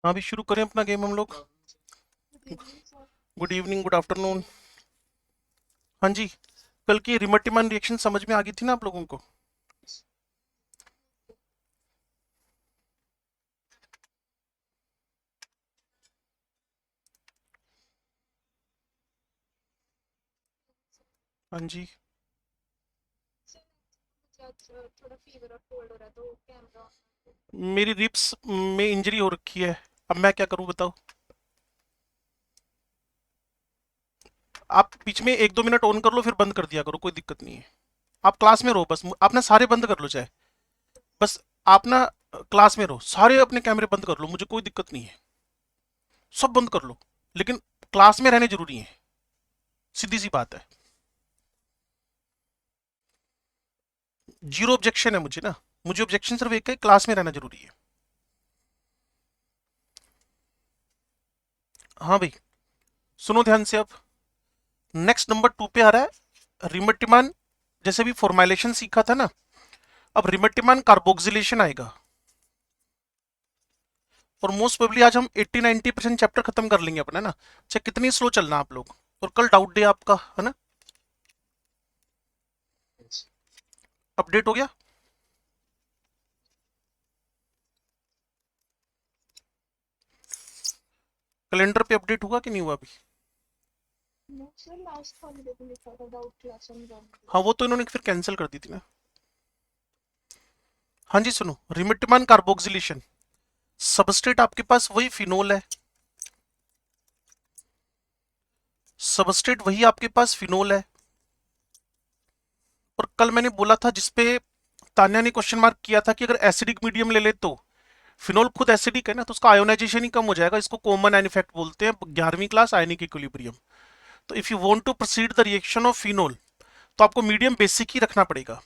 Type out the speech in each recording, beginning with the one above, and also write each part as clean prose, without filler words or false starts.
हाँ, अभी शुरू करें अपना गेम हम लोग। Good evening, good afternoon. हाँ जी, कल की रिमटिमान रिएक्शन समझ में आ गई थी ना आप लोगों को? हाँ जी। मेरी रिप्स में इंजरी हो रखी है। अब मैं क्या करूं बताओ? आप बीच में 1-2 मिनट ऑन कर लो, फिर बंद कर दिया करो, कोई दिक्कत नहीं है। आप क्लास में रहो बस, आप ना सारे बंद कर लो चाहे। बस आप ना क्लास में रहो, सारे अपने कैमरे बंद कर लो, मुझे कोई दिक्कत नहीं है। सब बंद कर लो, लेकिन क्लास में रहने जरूरी है। सीधी सी बात है। जीरो ऑब्जेक्शन है मुझे ना। मुझे ऑब्जेक्शन सिर्फ एक है, क्लास में रहना जरूरी है। हाँ भाई, सुनो ध्यान से अब। नेक्स्ट नंबर 2 पे आ रहा है रिमटिमान। जैसे भी फॉर्मुलेशन सीखा था ना, अब रिमटिमान कार्बोक्सिलेशन आएगा। और मोस्ट प्रोबेबली आज हम 80-90% चैप्टर खत्म कर लेंगे अपना ना। चाहे कितनी स्लो चलना आप लोग। और कल डाउट डे आपका है ना। अपडेट हो गया? कैलेंडर पे अपडेट हुआ कि नहीं हुआ अभी? हाँ, वो तो इन्होंने फिर कैंसिल कर दी थी ना। हाँ जी, सुनो, रिमिटमान कार्बोक्सिलेशन। सबस्ट्रेट आपके पास वही फिनोल है। सबस्ट्रेट वही आपके पास फिनोल है। और कल मैंने बोला था, जिसपे तान्या ने क्वेश्चन मार्क किया था, कि अगर एसिडिक मीडियम ले ले तो फिनोल खुद एसिडिक है ना, तो उसका आयोनाइजेशन ही कम हो जाएगा। इसको कॉमन एन इफेक्ट बोलते हैं, 11वीं क्लास आयनिक इक्विलिब्रियम। तो if you want to proceed the reaction of phenol, तो आपको मीडियम बेसिक ही रखना पड़ेगा।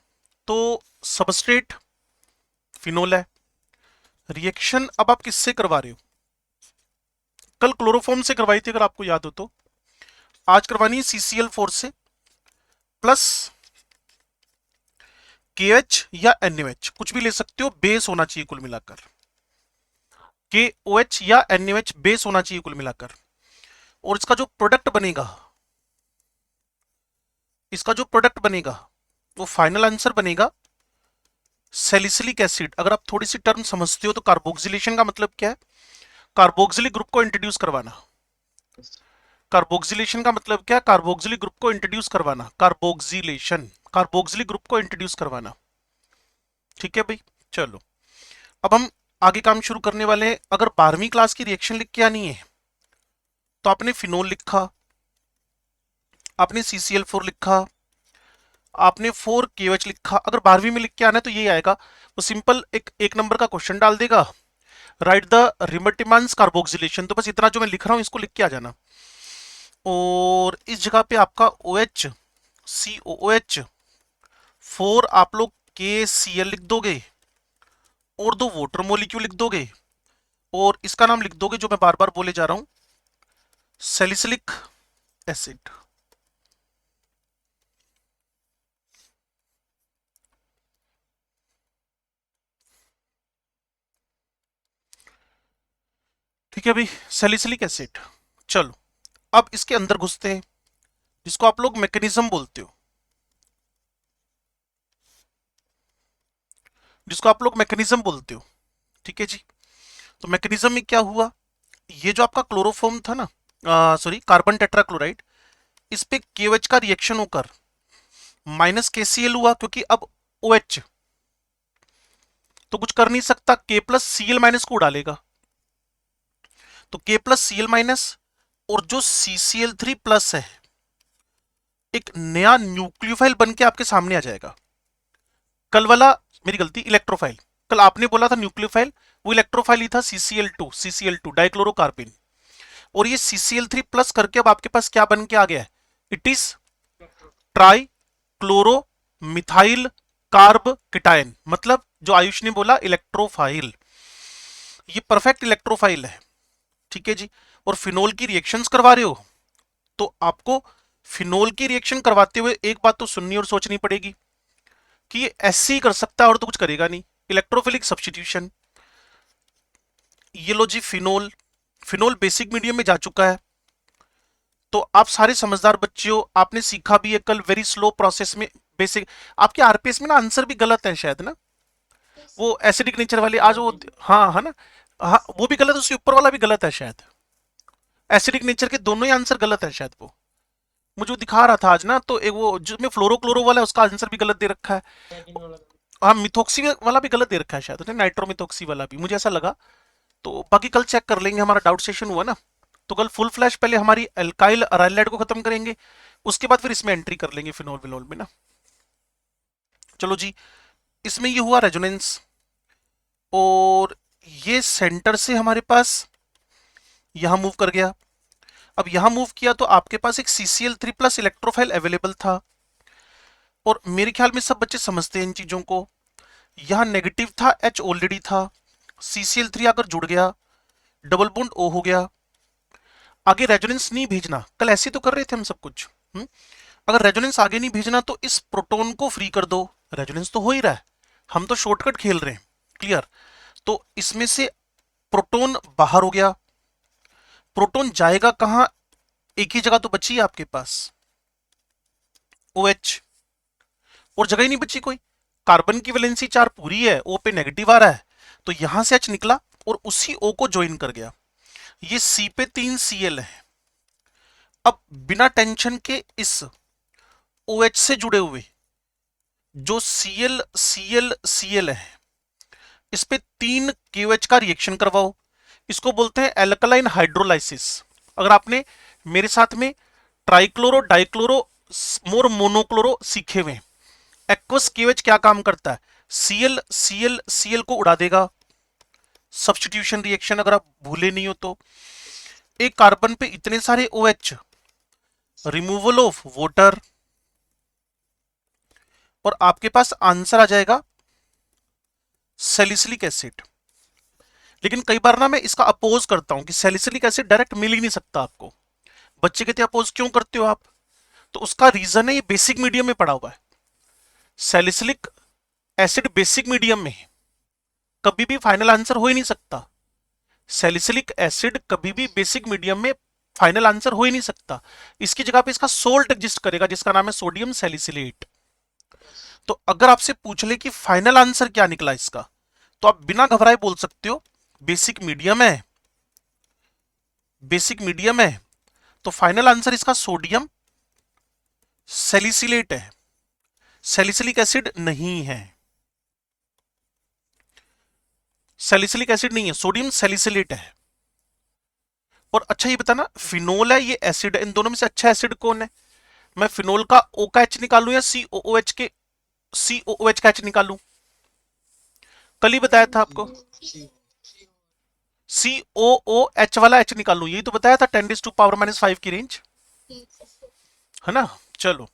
तो सबस्ट्रेट फिनोल है। रिएक्शन अब आप किससे करवा रहे हो? कल क्लोरोफॉर्म से करवाई थी अगर आपको याद हो तो। आज करवानी है CCl4 से, प्लस KH या NaOH, कुछ भी ले सकते हो, बेस होना चाहिए कुल मिलाकर। KOH या NaOH बेस होना चाहिए कुल मिलाकर। और इसका जो प्रोडक्ट बनेगा वो फाइनल आंसर बनेगा सैलिसिलिक एसिड। अगर आप थोड़ी सी टर्म समझते हो तो कार्बोक्सिलेशन का मतलब क्या है? कार्बोक्सिलिक ग्रुप को इंट्रोड्यूस करवाना। कार्बोक्सिलेशन का मतलब क्या? कार्बोक्सिलिक ग्रुप को इंट्रोड्यूस करवाना। कार्बोक्सिलेशन, कार्बोक्सिलिक ग्रुप को इंट्रोड्यूस करवाना। ठीक है भाई, चलो। अब हम आगे काम शुरू करने वाले हैं। अगर 12वीं क्लास की रिएक्शन लिख के आनी है तो आपने फिनोल लिखा, आपने CCl4 लिखा, आपने 4KOH लिखा। अगर 12वीं में लिख के आना है तो ये आएगा। वो सिंपल एक नंबर का क्वेश्चन डाल देगा, राइट द रिमटिमांस कार्बोक्सिलेशन। तो बस इतना जो मैं लिख रहा हूं इसको लिख के आ जाना। और इस जगह पे आपका OH, COOH, 4 आप लोग KCl लिख दोगे, और 2 वाटर मोलिक्यूल लिख दोगे। और इसका नाम लिख दोगे, जो मैं बार बार बोले जा रहा हूं, सैलिसिलिक एसिड। ठीक है भाई, सैलिसिलिक एसिड। चलो, अब इसके अंदर घुसते हैं, जिसको आप लोग मैकेनिज्म बोलते हो। जिसको आप लोग मैकेनिज्म बोलते हो। ठीक है जी। तो मैकेनिज्म में क्या हुआ? ये जो आपका क्लोरोफॉर्म था ना, सॉरी, कार्बन टेट्राक्लोराइड, इस पे KOH का रिएक्शन होकर माइनस KCl हुआ, क्योंकि अब OH तो कुछ कर नहीं सकता, K प्लस Cl माइनस को डालेगा। तो K प्लस Cl माइनस, और जो CCl3 प्लस है, एक नया न्यूक्लियोफाइल बन के आपके सामने आ जाएगा। कल वाला, मेरी गलती, इलेक्ट्रोफाइल। कल आपने बोला था न्यूक्लियोफाइल, वो इलेक्ट्रोफाइल ही था, CCl2 डाइक्लोरोकार्बिन। और ये CCl3 प्लस करके अब आपके पास क्या बन के आ गया है? It is trichloromethyl carbocation. मतलब जो आयुष ने बोला, इलेक्ट्रोफाइल। ये परफेक्ट इलेक्ट्रोफाइल है। ठीक है जी। और फिनोल की रिएक्शंस करवा रहे हो, तो आपको फिनोल की रिएक्शन करवाते हुए एक बात तो सुननी और सोचनी पड़ेगी, कि ये ऐसे ही कर सकता है और तो कुछ करेगा नहीं। Electrophilic substitution. ये लो जी फिनोल, फिनोल बेसिक मीडियम में जा चुका है। तो आप सारे समझदार बच्चे हो, आपने सीखा भी है कल वेरी स्लो प्रोसेस में बेसिक। आपके आरपीएस में ना आंसर भी गलत है शायद ना, वो एसिडिक नेचर वाले आज वो, हाँ है ना, हाँ वो भी गलत है, उसके ऊपर वाला भी गलत है शायद। एसिडिक नेचर के दोनों ही आंसर गलत है शायद। वो मुझे वो दिखा रहा था आज ना, तो एक वो जिसमें फ्लोरो क्लोरो वाला है उसका आंसर भी गलत दे रखा है। हाँ मिथोक्सी वाला भी गलत दे रखा है शायद उसने, नाइट्रोमिथोक्सी वाला भी मुझे ऐसा लगा। तो बाकी कल चेक कर लेंगे, हमारा डाउट सेशन हुआ ना, तो कल फुल फ्लैश पहले हमारी एल्काइल अराइलाइड को खत्म करेंगे, उसके बाद फिर इसमें एंट्री कर लेंगे फिनोल विनोल में ना। चलो जी, इसमें ये हुआ रेजोनेंस, और ये सेंटर से हमारे पास यहां मूव कर गया। अब यहां मूव किया तो आपके पास एक CCl3 प्लस इलेक्ट्रोफाइल अवेलेबल था, और मेरे ख्याल में सब बच्चे समझते हैं इन चीजों को। यहां नेगेटिव था, H ऑलरेडी था, CCl3 आकर जुड़ गया, डबल बॉन्ड O हो गया। आगे रेजोनेंस नहीं भेजना, कल ऐसे तो कर रहे थे हम सब कुछ। अगर रेजोनेंस आगे नहीं भेजना तो इस प्रोटॉन को फ्री कर दो, रेजोनेंस तो हो ही रहा है, हम तो शॉर्टकट खेल रहे हैं। क्लियर? तो इसमें से प्रोटॉन बाहर हो गया, प्रोटॉन जाएगा कहां, एक ही जगह तो बची है आपके पास, OH, और जगह ही नहीं बची कोई। कार्बन की वैलेंसी 4 पूरी है, O पे नेगेटिव आ रहा है, तो यहां से H निकला और उसी O को ज्वाइन कर गया। ये C पे 3 Cl है। अब बिना टेंशन के इस OH से जुड़े हुए जो Cl Cl Cl है, इस पे 3 KOH का रिएक्शन करवाओ, इसको बोलते हैं एल्कलाइन हाइड्रोलाइसिस। अगर आपने मेरे साथ में ट्राइक्लोरो डाइक्लोरो मोर मोनोक्लोरो सीखे हुए, एक्वस KOH क्या काम करता है, Cl Cl Cl को उड़ा देगा, सब्स्टिट्यूशन रिएक्शन अगर आप भूले नहीं हो तो। एक कार्बन पे इतने सारे OH, रिमूवल ऑफ वाटर, और आपके पास आंसर आ जाएगा सैलिसिलिक एसिड। लेकिन कई बार ना मैं इसका अपोज करता हूं कि सैलिसिलिक एसिड डायरेक्ट मिल ही नहीं सकता आपको। बच्चे कहते हैं अपोज क्यों करते हो आप, तो उसका रीजन है ये बेसिक मीडियम में पड़ा हुआ है। सैलिसिलिक एसिड बेसिक मीडियम में कभी भी फाइनल आंसर हो ही नहीं सकता। सैलिसिलिक एसिड कभी भी बेसिक मीडियम में फाइनल आंसर हो ही नहीं सकता। इसकी जगह पे इसका सोल्ट एग्जिस्ट करेगा जिसका नाम है सोडियम सैलिसिलेट। तो अगर आपसे पूछ ले कि फाइनल आंसर क्या निकला इसका, तो आप बिना घबराए बोल सकते हो बेसिक मीडियम है, बेसिक मीडियम है। तो फाइनल आंसर इसका सोडियम सैलिसिलेट है, सैलिसिलिक एसिड नहीं है, सैलिसिलिक एसिड नहीं है, सोडियम सैलिसिलेट है। और अच्छा ये बताना, फिनोल है ये एसिड है, इन दोनों में से अच्छा एसिड कौन है? मैं फिनोल का O का H निकालूं या COOH के COOH का H निकालूं? कल ही बताया था आपको, COOH वाला H निकालूं, यही तो बताया था 10⁻⁵ की रेंज, है ना। चलो,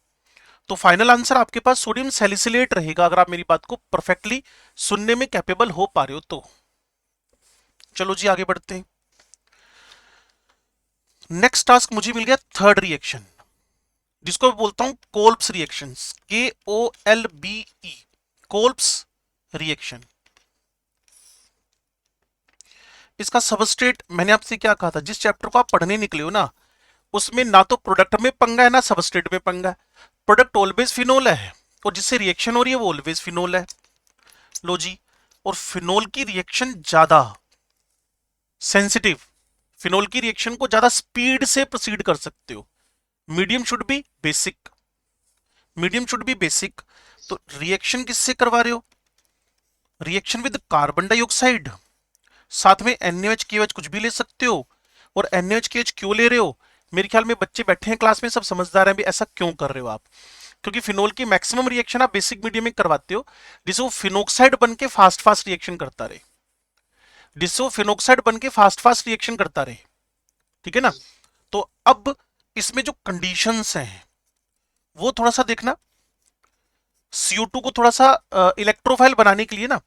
तो फाइनल आंसर आपके पास सोडियम सैलिसिलेट रहेगा, अगर आप मेरी बात को परफेक्टली सुनने में कैपेबल हो पा रहे हो तो। चलो जी आगे बढ़ते हैं। नेक्स्ट टास्क मुझे मिल गया थर्ड रिएक्शन, जिसको मैं बोलता हूं कोल्प्स रिएक्शंस, KOLBE, कोल्प्स रिएक्शन। इसका सबस्ट्रेट मैंने आपसे क्या कहा था, जिस चैप्टर को आप पढ़ने निकले हो ना, उसमें ना तो प्रोडक्ट में पंगा है ना सबस्ट्रेट में पंगा है। प्रोडक्ट ऑलवेज फिनोल है, और जिससे रिएक्शन हो रही है वो ऑलवेज फिनोल है। लो जी, और फिनोल की रिएक्शन ज्यादा सेंसिटिव, फिनोल की रिएक्शन को ज्यादा स्पीड से प्रोसीड कर सकते हो। Medium should be basic, medium should be basic. तो रिएक्शन किससे करवा रहे हो? रिएक्शन विद कार्बन डाइऑक्साइड, साथ में NaOH KOH कुछ भी ले सकते हो। और NaOH KOH क्यों ले रहे हो? मेरे ख्याल में बच्चे बैठे हैं क्लास में, सब समझदार हैं भी ऐसा क्यों कर रहे हो आप, क्योंकि फिनोल की मैक्सिमम रिएक्शन आप बेसिक मीडियम में करवाते हो, जिससे वो फिनोक्साइड बन के फास्ट फास्ट रिएक्शन करता रहे, जिससे वो फिनोक्साइड बन के फास्ट फास्ट रिएक्शन करता रहे। ठीक है ना। तो अब इसमें जो कंडीशंस हैं वो थोड़ा सा देखना। CO2 को थोड़ा सा इलेक्ट्रोफाइल बनाने के लिए ना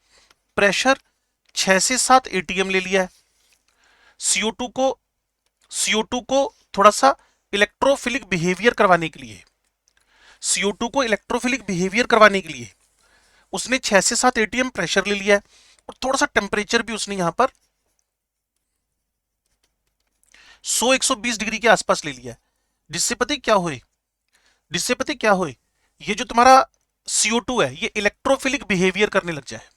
प्रेशर 6 से 7 ATM ले लिया है। CO2 को थोड़ा सा इलेक्ट्रोफिलिक बिहेवियर करवाने के लिए, CO2 को इलेक्ट्रोफिलिक बिहेवियर करवाने के लिए उसने 6 से 7 ATM प्रेशर ले लिया है, और थोड़ा सा टेम्परेचर भी उसने यहां पर 100-120 डिग्री के आसपास ले लिया है, जिससे पता है क्या होए, ये जो तुम्हारा CO2 है ये इलेक्ट्रोफिलिक बिहेवियर करने लग जाए।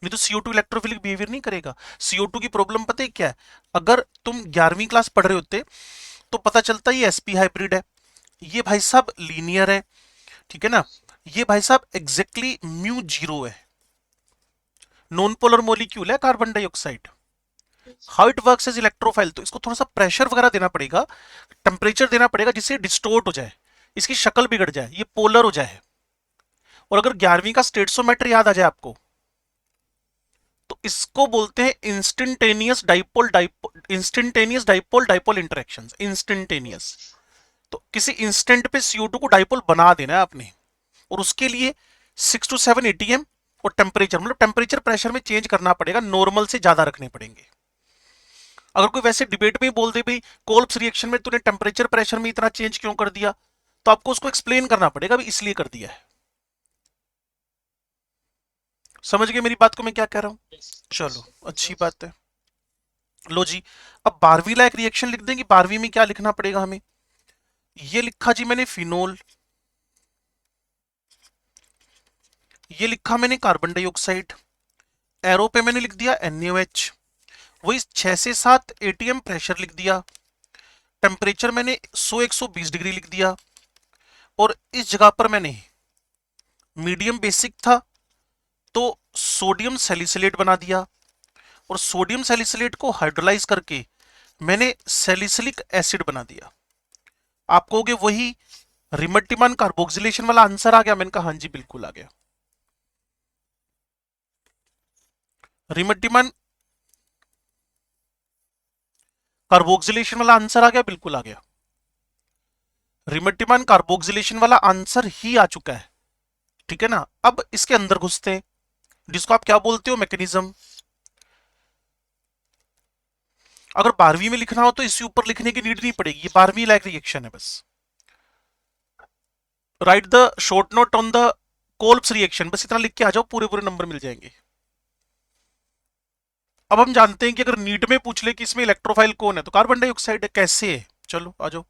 नहीं तो CO2 इलेक्ट्रोफिलिक बिहेवियर नहीं करेगा। CO2 की प्रॉब्लम पता है क्या है, अगर तुम 11वीं क्लास पढ़ रहे होते तो पता चलता ये sp हाइब्रिड है, ये भाई साहब लीनियर है, ठीक है ना, ये भाई साहब एग्जैक्टली म्यू जीरो है, नॉन पोलर मॉलिक्यूल है carbon dioxide. How it works as electrophile, तो इसको थोड़ा सा प्रेशर वगैरह देना पड़ेगा, टेम्परेचर देना पड़ेगा, जिससे डिस्टोर्ट हो जाए, इसकी शक्ल बिगड़ जाए, ये पोलर हो जाए। और अगर 11वीं का स्टेटसोमेटर याद आ जाए आपको, तो इसको बोलते हैं instantaneous dipole dipole interactions, instantaneous. तो किसी इंस्टेंट पे CO2 को डाइपोल बना देना है आपने, और उसके लिए 6 to 7 ATM और टेम्परेचर, मतलब टेम्परेचर प्रेशर में चेंज करना पड़ेगा, नॉर्मल से ज्यादा रखने पड़ेंगे। अगर कोई वैसे डिबेट में बोल दे भाई कोल्ब्स रिएक्शन में तूने टेम्परेचर प्रेशर में इतना चेंज क्यों कर दिया, तो आपको उसको एक्सप्लेन करना पड़ेगा भी इसलिए कर दिया है। समझ गए मेरी बात को मैं क्या कह रहा हूं? चलो अच्छी बात है। लो जी, अब 12वीं लायक रिएक्शन लिख देंगे। 12वीं में क्या लिखना पड़ेगा हमें, ये लिखा जी मैंने फिनोल, ये लिखा मैंने कार्बन डाइऑक्साइड, एरो पे मैंने लिख दिया NaOH, वही 6 से 7 ATM प्रेशर लिख दिया, टेम्परेचर मैंने 100-120 डिग्री लिख दिया, और इस जगह पर मैंने मीडियम बेसिक था तो सोडियम सैलिसिलेट बना दिया, और सोडियम सैलिसिलेट को हाइड्रोलाइज करके मैंने सैलिसिलिक एसिड बना दिया। आप कहोगे वही रिमट्टिमान कार्बोक्सिलेशन वाला आंसर आ गया, मैंने कहा हाँ जी बिल्कुल आ गया। रिमट्टिमान कार्बोक्सिलेशन वाला आंसर आ गया, बिल्कुल आ गया। रिमट्टिमान कार्बोक्सिलेशन वाला आंसर ही आ चुका है, ठीक है ना। अब इसके अंदर घुसते हैं, जिसको आप क्या बोलते हो, मैकेनिज्म। अगर 12वीं में लिखना हो तो इससे ऊपर लिखने की नीड नहीं पड़ेगी, ये 12वीं लायक रिएक्शन है बस। Right the short note on the Kolbe's reaction, बस इतना लिख के आ जाओ, पूरे पूरे नंबर मिल जाएंगे। अब हम जानते हैं कि अगर नीट में पूछ ले कि इसमें इलेक्ट्रोफाइल कौन है, तो कार्बन डाइऑक्साइड है। कैसे है, चलो आ जाओ।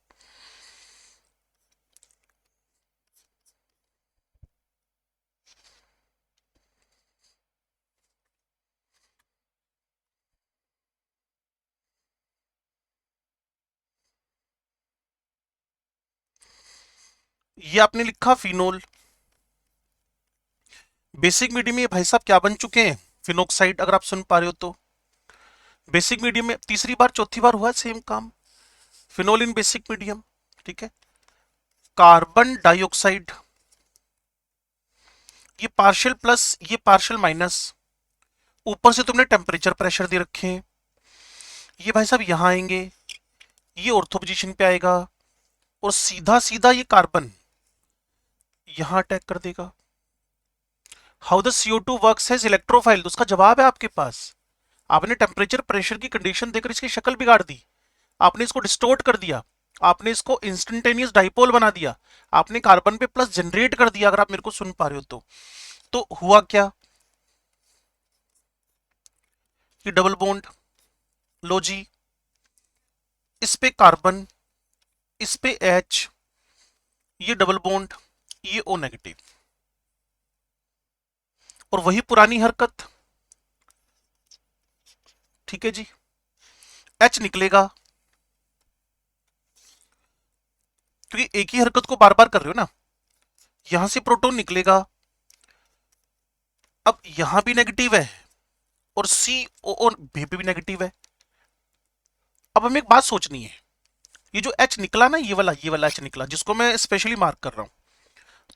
ये आपने लिखा फिनोल, बेसिक मीडियम में भाई साहब क्या बन चुके हैं, फिनोक्साइड। अगर आप सुन पा रहे हो तो बेसिक मीडियम में तीसरी बार चौथी बार हुआ सेम काम, फिनोल इन बेसिक मीडियम, ठीक है। कार्बन डाइऑक्साइड, ये पार्शियल प्लस ये पार्शियल माइनस, ऊपर से तुमने टेम्परेचर प्रेशर दे रखे हैं, ये भाई साहब यहां आएंगे, ये ऑर्थो पोजीशन पे आएगा, और सीधा सीधा ये कार्बन यहां अटैक कर देगा। How the CO2 works as electrophile, उसका जवाब है आपके पास। आपने टेम्परेचर प्रेशर की कंडीशन देकर इसकी शक्ल बिगाड़ दी, आपने इसको डिस्टोर्ट कर दिया, आपने इसको इंस्टेंटेनियस डाइपोल बना दिया, आपने कार्बन पे प्लस जनरेट कर दिया। अगर आप मेरे को सुन पा रहे हो तो हुआ क्या, ये डबल बॉन्ड, लो जी, इस पे कार्बन, इस पे H, ये डबल बॉन्ड, ये O नेगेटिव, और वही पुरानी हरकत, ठीक है जी। H निकलेगा, क्योंकि एक ही हरकत को बार बार कर रहे हो ना, यहां से प्रोटॉन निकलेगा, अब यहां भी नेगेटिव है, और COO भी नेगेटिव है। अब हमें एक बात सोचनी है, ये जो H निकला ना, ये वाला H निकला, जिसको मैं स्पेशली मार्क कर रहा हूं,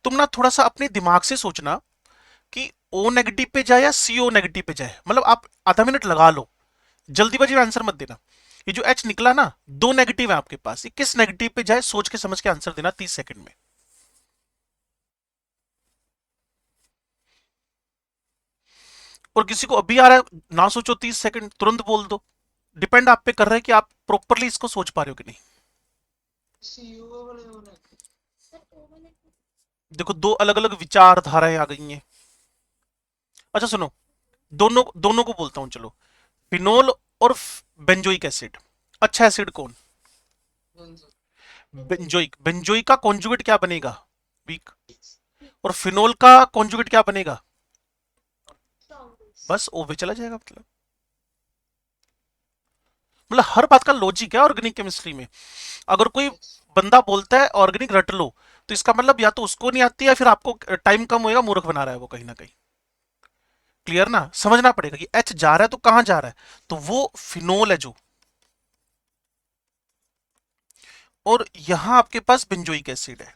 तुम ना थोड़ा सा अपने दिमाग से सोचना कि O नेगेटिव पे जाए या CO नेगेटिव पे जाए, मतलब आप आधा मिनट लगा लो, जल्दीबाजी में आंसर मत देना। ये जो H निकला ना, दो नेगेटिव है आपके पास, ये किस नेगेटिव पे जाए सोच के समझ के आंसर देना 30 सेकंड में। और किसी को अभी आ रहा है, ना सोचो 30 सेकंड, तुरंत बोल दो। डिपेंड आप पे कर रहा है कि आप प्रॉपरली इसको सोच पा रहे हो कि नहीं। देखो दो अलग अलग विचारधाराएं आ गई हैं। अच्छा सुनो, दोनों दोनों को बोलता हूं, चलो। फिनोल और बेंजोइक एसिड, अच्छा एसिड कौन? बेंजोइक। बेंजोइक का कॉन्जुगेट क्या बनेगा? वीक। और फिनोल का कॉन्जुगेट क्या बनेगा? बस ओ पे चला जाएगा। मतलब हर बात का लॉजिक है ऑर्गेनिक केमिस्ट्री में। अगर कोई बंदा बोलता है ऑर्गेनिक रट लो, तो इसका मतलब या तो उसको नहीं आती, या फिर आपको टाइम कम होएगा, मूर्ख बना रहा है वो कहीं ना कहीं। क्लियर ना? समझना पड़ेगा कि एच जा रहा है तो कहां जा रहा है, तो वो फिनोल है जो। और यहां आपके पास बेंजोइक एसिड है।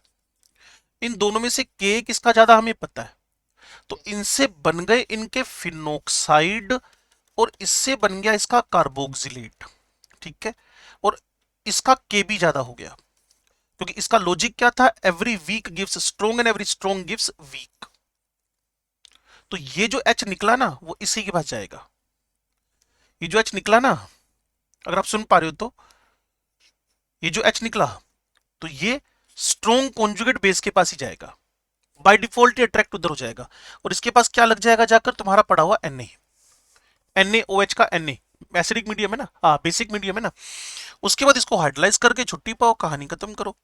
इन दोनों में से के किसका ज्यादा हमें पता है, तो इनसे बन गए इनके फिनोक्साइड, और इससे बन गया इसका कार्बोक्सिलेट। ठीक है। और इसका के भी ज्यादा हो गया, क्योंकि इसका लॉजिक क्या था, every weak gives strong and every strong gives weak. तो ये जो एच निकला ना वो इसी के पास जाएगा। ये जो एच निकला ना, अगर आप सुन पा रहे हो तो, ये जो एच निकला, तो ये स्ट्रॉन्ग कॉन्जुगेट बेस के पास ही जाएगा। बाय डिफॉल्ट ये अट्रैक्ट उधर हो जाएगा, और इसके पास क्या लग जाएगा जाकर, तुम्हारा पड़ा हुआ NaOH का Na। एसिडिक मीडियम है ना, हाँ बेसिक मीडियम है ना। उसके बाद इसको हाइड्रोलाइज करके छुट्टी पाओ, कहानी खत्म करो।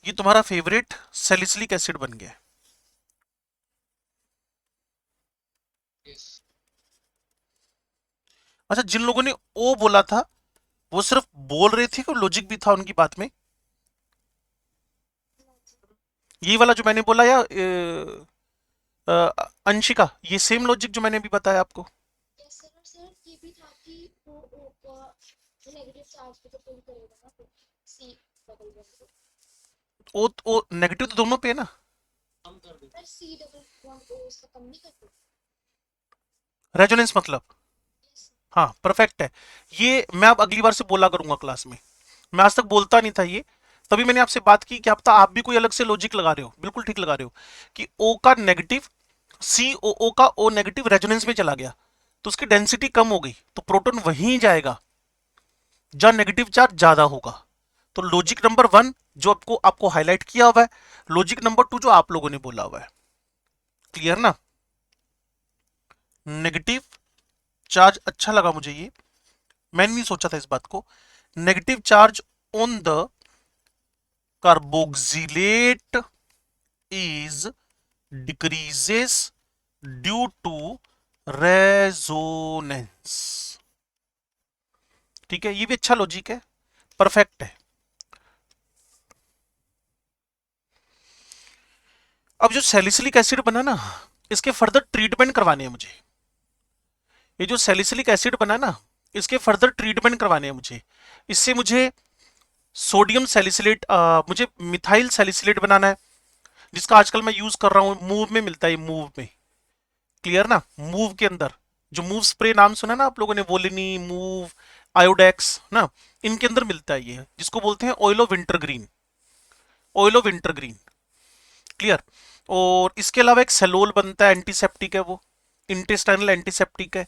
ये तुम्हारा फेवरेट सैलिसिलिक एसिड बन गया। अच्छा, जिन लोगों ने ओ बोला था, वो सिर्फ बोल रहे थे कि लॉजिक भी था उनकी बात में? ये वाला जो मैंने बोला, या अंशिका, ये सेम लॉजिक जो मैंने अभी बताया आपको? ओ नेगेटिव तो दोनों पे है ना। रेजोनेंस मतलब, हाँ परफेक्ट है। ये मैं अब अगली बार से बोला करूंगा क्लास में। मैं आज तक बोलता नहीं था ये, तभी मैंने आपसे बात की कि अब तक आप भी कोई अलग से लॉजिक लगा रहे हो। बिल्कुल ठीक लगा रहे हो कि ओ का नेगेटिव, COO का ओ नेगेटिव रेजोनेंस में चला गया, तो उसकी डेंसिटी कम हो गई, तो प्रोटॉन वहीं जाएगा जहां नेगेटिव चार्ज ज्यादा होगा। तो लॉजिक नंबर 1 जो आपको आपको हाईलाइट किया हुआ है, लॉजिक नंबर 2 जो आप लोगों ने बोला हुआ है। क्लियर ना? नेगेटिव चार्ज अच्छा लगा मुझे ये, मैंने नहीं सोचा था इस बात को। Negative charge on the carboxylate is decreases due to resonance। ठीक है, ये भी अच्छा लॉजिक है, परफेक्ट है। अब जो सैलिसिलिक एसिड बना ना, इसके फर्दर ट्रीटमेंट करवाने हैं मुझे। ये जो सैलिसिलिक एसिड बना ना, इसके फर्दर ट्रीटमेंट करवाने हैं मुझे। इससे मुझे सोडियम सैलिसिलेट, मुझे मिथाइल सैलिसिलेट बनाना है, जिसका आजकल मैं यूज कर रहा हूं, मूव में मिलता है, मूव में। क्लियर ना? मूव के अंदर जो मूव स्प्रे नाम सुना ना आप लोगों ने, वोलिनी, मूव, आयोडेक्स ना, इनके अंदर मिलता है ये, जिसको बोलते हैं oil of winter green. Oil of winter green. Clear? और इसके अलावा एक सेलोल बनता है, एंटीसेप्टिक है वो, इंटेस्टाइनल एंटीसेप्टिक है।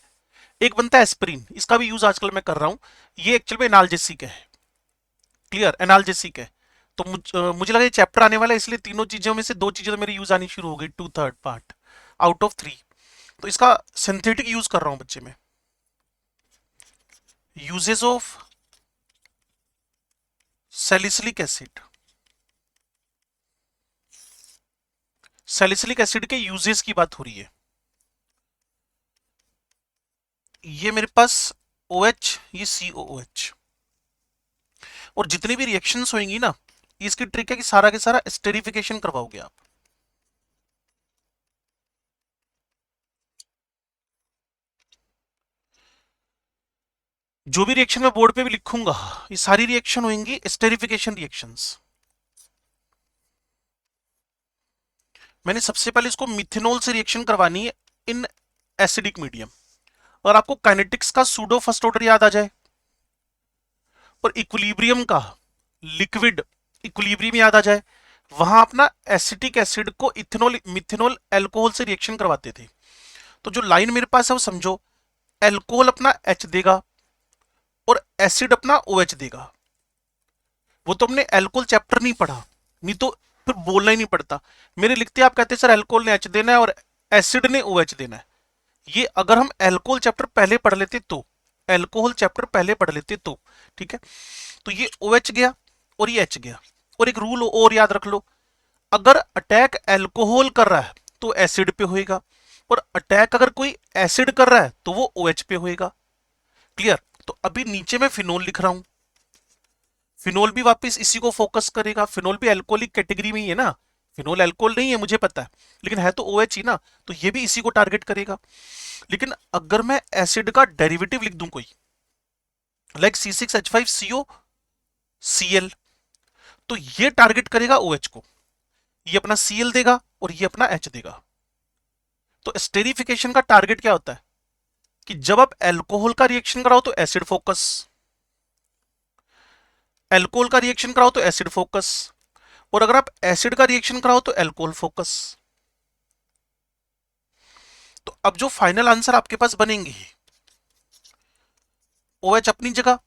एक बनता है एस्पिरिन, इसका भी यूज आजकल मैं कर रहा हूं, ये एक्चुअल में एनाल्जेसिक है। क्लियर? एनाल्जेसिक है। तो मुझे लगा ये चैप्टर आने वाला है, इसलिए तीनों चीजों में से दो चीजें तो मेरी यूज आनी शुरू हो गई, 2/3 पार्ट आउट ऑफ 3। तो इसका सिंथेटिक यूज कर रहा हूं बच्चे में। Uses of salicylic acid, salicylic acid के यूजेस की बात हो रही है। ये मेरे पास OH, ये COOH, और जितनी भी रिएक्शंस होंगी ना, इसकी ट्रिक है कि सारा के सारा स्टेरिफिकेशन करवाओगे आप। जो भी रिएक्शन मैं बोर्ड पे भी लिखूंगा, ये सारी रिएक्शन होंगी स्टेरिफिकेशन रिएक्शंस। मैंने सबसे पहले इसको मिथेनॉल से रिएक्शन करवानी है इन एसिडिक मीडियम। और आपको काइनेटिक्स का सूडो फर्स्ट ऑर्डर याद आ जाए, और इक्विलिब्रियम का लिक्विड इक्विलिब्रियम याद आ जाए, वहां अपना एसिटिक एसिड को इथेनॉल मिथेनॉल एल्कोहल से रिएक्शन करवाते थे। तो जो लाइन मेरे पास है वो समझो, एल्कोहल अपना H देगा और एसिड अपना OH देगा। वो तो हमने एल्कोहल चैप्टर नहीं पढ़ा, नहीं तो फिर बोलना ही नहीं पड़ता। मेरे लिखते आप कहते सर एल्कोहल ने H देना है और एसिड ने OH देना है। ये अगर हम एल्कोहल चैप्टर पहले पढ़ लेते तो एल्कोहल चैप्टर पहले पढ़ लेते तो, ठीक है। तो ये OH गया और ये H गया। और एक रूल और याद रख लो, अगर अटैक एल्कोहल कर रहा है तो एसिड पे होएगा, और अटैक अगर कोई एसिड कर रहा है तो वो OH पे होएगा। क्लियर? तो अभी नीचे मैं फिनोल लिख रहा हूं, फिनोल भी वापस इसी को फोकस करेगा। फिनोल भी अल्कोहलिक कैटेगरी में ही है ना, फिनोल अल्कोहल नहीं है मुझे पता है, लेकिन है तो OH ही ना, तो ये भी इसी को टारगेट करेगा। लेकिन अगर मैं एसिड का डेरिवेटिव लिख दूं कोई, लाइक C6H5CO Cl, तो ये टारगेट करेगा OH को, ये अपना Cl देगा और ये अपना H देगा। तो स्टेरिफिकेशन का टारगेट क्या होता है कि जब आप एल्कोहल का रिएक्शन कराओ तो एसिड फोकस, एल्कोहल का रिएक्शन कराओ तो एसिड फोकस, और अगर आप एसिड का रिएक्शन कराओ तो एल्कोहल फोकस। तो अब जो फाइनल आंसर आपके पास बनेंगे, OH अपनी जगह,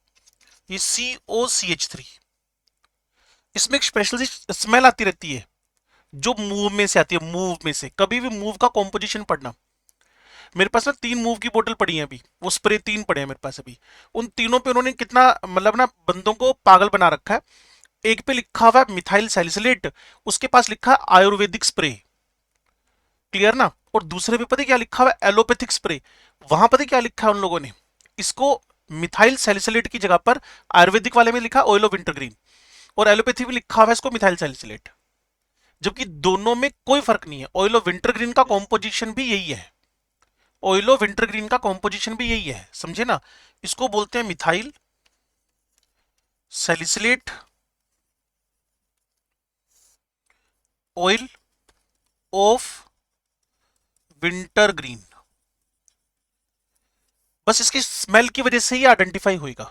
ये COCH3, इसमें एक स्पेशल स्मेल आती रहती है जो मूव में से आती है। मूव में से कभी भी मूव का कॉम्पोजिशन पढ़ना। मेरे पास ना 3 मूव की बोतल पड़ी है अभी, वो स्प्रे 3 पड़े हैं मेरे पास अभी। उन तीनों पे उन्होंने कितना मतलब ना बंदों को पागल बना रखा है। एक पे लिखा हुआ है मिथाइल सैलिसिलेट, उसके पास लिखा है आयुर्वेदिक स्प्रे। क्लियर ना? और दूसरे पे पता है क्या लिखा हुआ है? Allopathic spray. वहां पता है क्या लिखा है उन लोगों ने? इसको मिथाइल सैलिसिलेट की जगह पर आयुर्वेदिक वाले में लिखा ऑयल ऑफ विंटरग्रीन, और एलोपैथी में लिखा हुआ है इसको मिथाइल सैलिसिलेट। जबकि दोनों में कोई फर्क नहीं है। ऑयल ऑफ विंटरग्रीन का कॉम्पोजिशन भी यही है, ऑयल ऑफ विंटरग्रीन का कॉम्पोजिशन भी यही है, समझे ना? इसको बोलते हैं methyl salicylate oil of wintergreen. बस इसकी स्मेल की वजह से ही आइडेंटिफाई होएगा।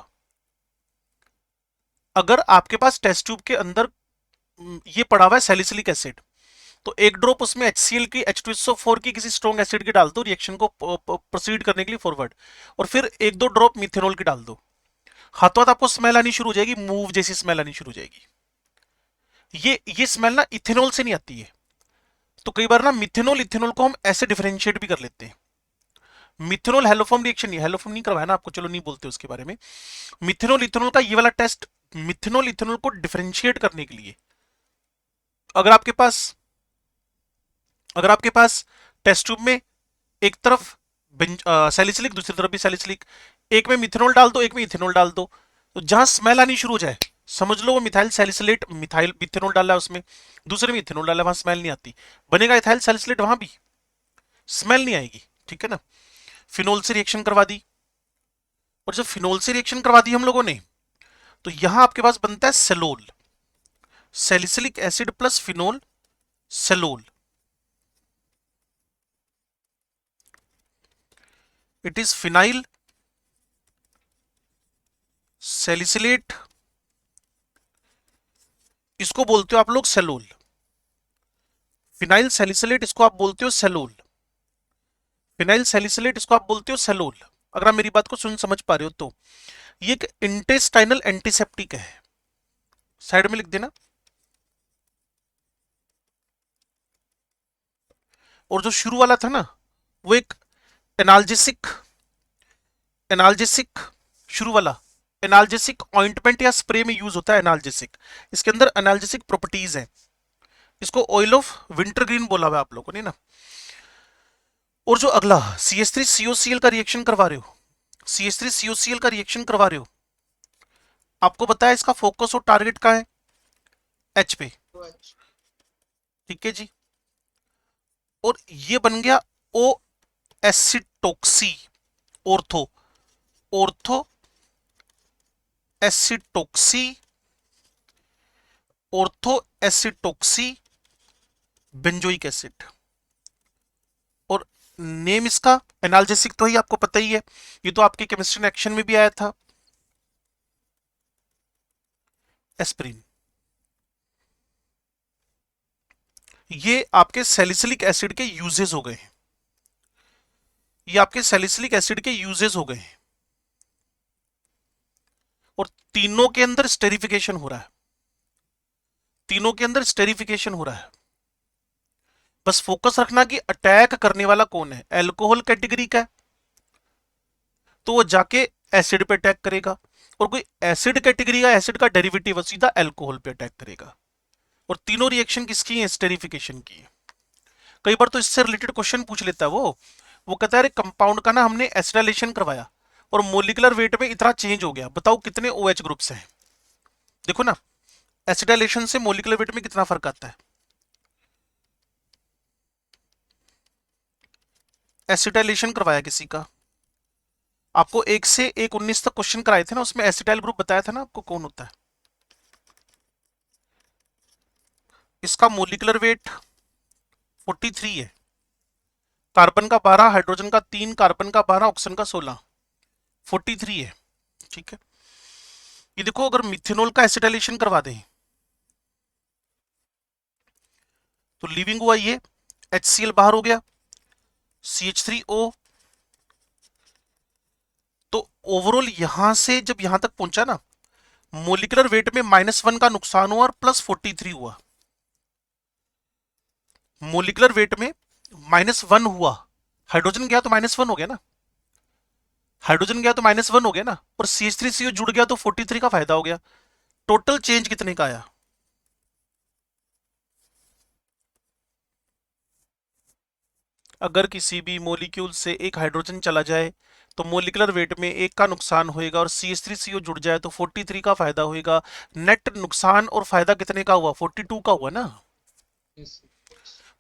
अगर आपके पास टेस्ट ट्यूब के अंदर ये पड़ा हुआ है सैलिसिलिक एसिड, तो एक ड्रॉप उसमें HCl की H2SO4 की किसी स्ट्रॉन्ग एसिड की डाल दो रिएक्शन को प्रोसीड करने के लिए फॉरवर्ड, और फिर 1-2 ड्रॉप मिथेनॉल की डाल दो। हाथों हाथ आपको स्मेल आनी शुरू हो जाएगी, मूव जैसी स्मेल आनी शुरू हो जाएगी। ये स्मेल ना इथेनॉल से नहीं आती है। तो कई बार ना मिथेनॉल इथेनॉल को हम ऐसे डिफरेंशिएट भी कर लेते हैं। मिथेनॉल हेलोफॉर्म रिएक्शन नहीं, हेलोफॉर्म नहीं करवाया ना आपको, चलो नहीं बोलते उसके बारे में। मिथेनॉल इथेनॉल का ये वाला टेस्ट मिथेनॉल इथेनॉल को डिफरेंशिएट करने के लिए, अगर आपके पास टेस्ट ट्यूब में एक तरफ सैलिसिलिक, दूसरी तरफ भी सैलिसिलिक, एक में मिथेनॉल डाल दो एक में इथेनॉल डाल दो, तो जहां स्मेल आनी शुरू हो जाए समझ लो वो मिथाइल सैलिसिलेट, मिथाइल मिथेनॉल डाला है उसमें, दूसरे में इथेनॉल डाला है, वहां स्मेल नहीं आती। बनेगा इथाइल सैलिसिलेट, वहां भी स्मेल नहीं आएगी, ठीक है ना? फिनोल से रिएक्शन करवा दी, और जब फिनोल से रिएक्शन करवा दी हम लोगों ने, तो यहां आपके पास बनता है salol, salicylic acid plus phenol, salol. It is phenyl salicylate, इसको बोलते हो आप लोग सेलोल। फिनाइल सैलिसिलेट इसको आप बोलते हो सेलोल, फिनाइल सैलिसिलेट इसको आप बोलते हो सेलोल। अगर आप मेरी बात को समझ पा रहे हो तो ये एक इंटेस्टाइनल एंटीसेप्टिक है, साइड में लिख देना। और जो शुरू वाला था ना, वो एक एनाल्जेसिक, एनाल्जेसिक शुरू वाला एनाल्जेसिक ऑइंटमेंट या स्प्रे में यूज होता है एनाल्जेसिक। इसके अंदर एनाल्जेसिक प्रॉपर्टीज है। इसको ऑयल ऑफ विंटरग्रीन बोला हुआ आप लोगों ने ना। और जो अगला CH3COCl का रिएक्शन करवा रहे हो, CH3COCl का रिएक्शन करवा रहे हो, आपको बताया इसका फोकस और टारगेट का है H पे, ठीक है जी। और ये बन गया O acetoxy, ortho, ortho acetoxy, ortho acetoxy benzoic acid. और नेम इसका एनाल्जेसिक तो ही आपको पता ही है, ये तो आपके केमिस्ट्री एक्शन में भी आया था, एस्प्रिन। ये आपके सैलिसिलिक एसिड के यूजेस हो गए हैं, ये आपके सैलिसिलिक एसिड के यूजेस हो गए हैं, और तीनों के अंदर स्टेरिफिकेशन हो रहा है, तीनों के अंदर स्टेरिफिकेशन हो रहा है। बस फोकस रखना कि अटैक करने वाला कौन है, एल्कोहल कैटेगरी का है तो वो जाके एसिड पे अटैक करेगा, और कोई एसिड कैटेगरी का एसिड का डेरिवेटिव है सीधा अल्कोहल पे अटैक करेगा। और तीनों रिएक्शन किसकी है? एस्टेरिफिकेशन की है। कई बार तो इससे रिलेटेड क्वेश्चन पूछ लेता है वो कहता है कंपाउंड का ना हमने एसिडाइलेशन करवाया और मोलिकुलर वेट में इतना चेंज हो गया, बताओ कितने OH ग्रुप्स हैं। देखो ना, एसिडाइलेशन से मोलिकुलर वेट में कितना फर्क आता है। एसिटाइलेशन करवाया किसी का, आपको 1 से 19 तक क्वेश्चन कराए थे ना, उसमें एसिटाइल ग्रुप बताया था ना आपको कौन होता है। इसका मोलिकुलर वेट 43 है, कार्बन का 12, हाइड्रोजन का 3, कार्बन का 12, ऑक्सीजन का 16, 43 है। ठीक है, ये देखो अगर मिथेनॉल का एसिटाइलेशन करवा दें तो लिविंग हुआ ये, HCl बाहर हो गया, CH3O। तो ओवरऑल यहां से जब यहां तक पहुंचा ना, मोलिकुलर वेट में -1 का नुकसान हुआ और +43 हुआ। मोलिकुलर वेट में -1 हुआ, हाइड्रोजन गया तो -1 हो गया ना, हाइड्रोजन गया तो -1 हो गया ना, और CH3CO जुड़ गया तो 43 का फायदा हो गया। टोटल चेंज कितने का आया? अगर किसी भी मोलिक्यूल से एक हाइड्रोजन चला जाए तो मोलिकुलर वेट में 1 का नुकसान होएगा, और CH3CO जुड़ जाए तो 43 का फायदा होएगा। नेट नुकसान और फायदा कितने का हुआ? 42 का हुआ ना।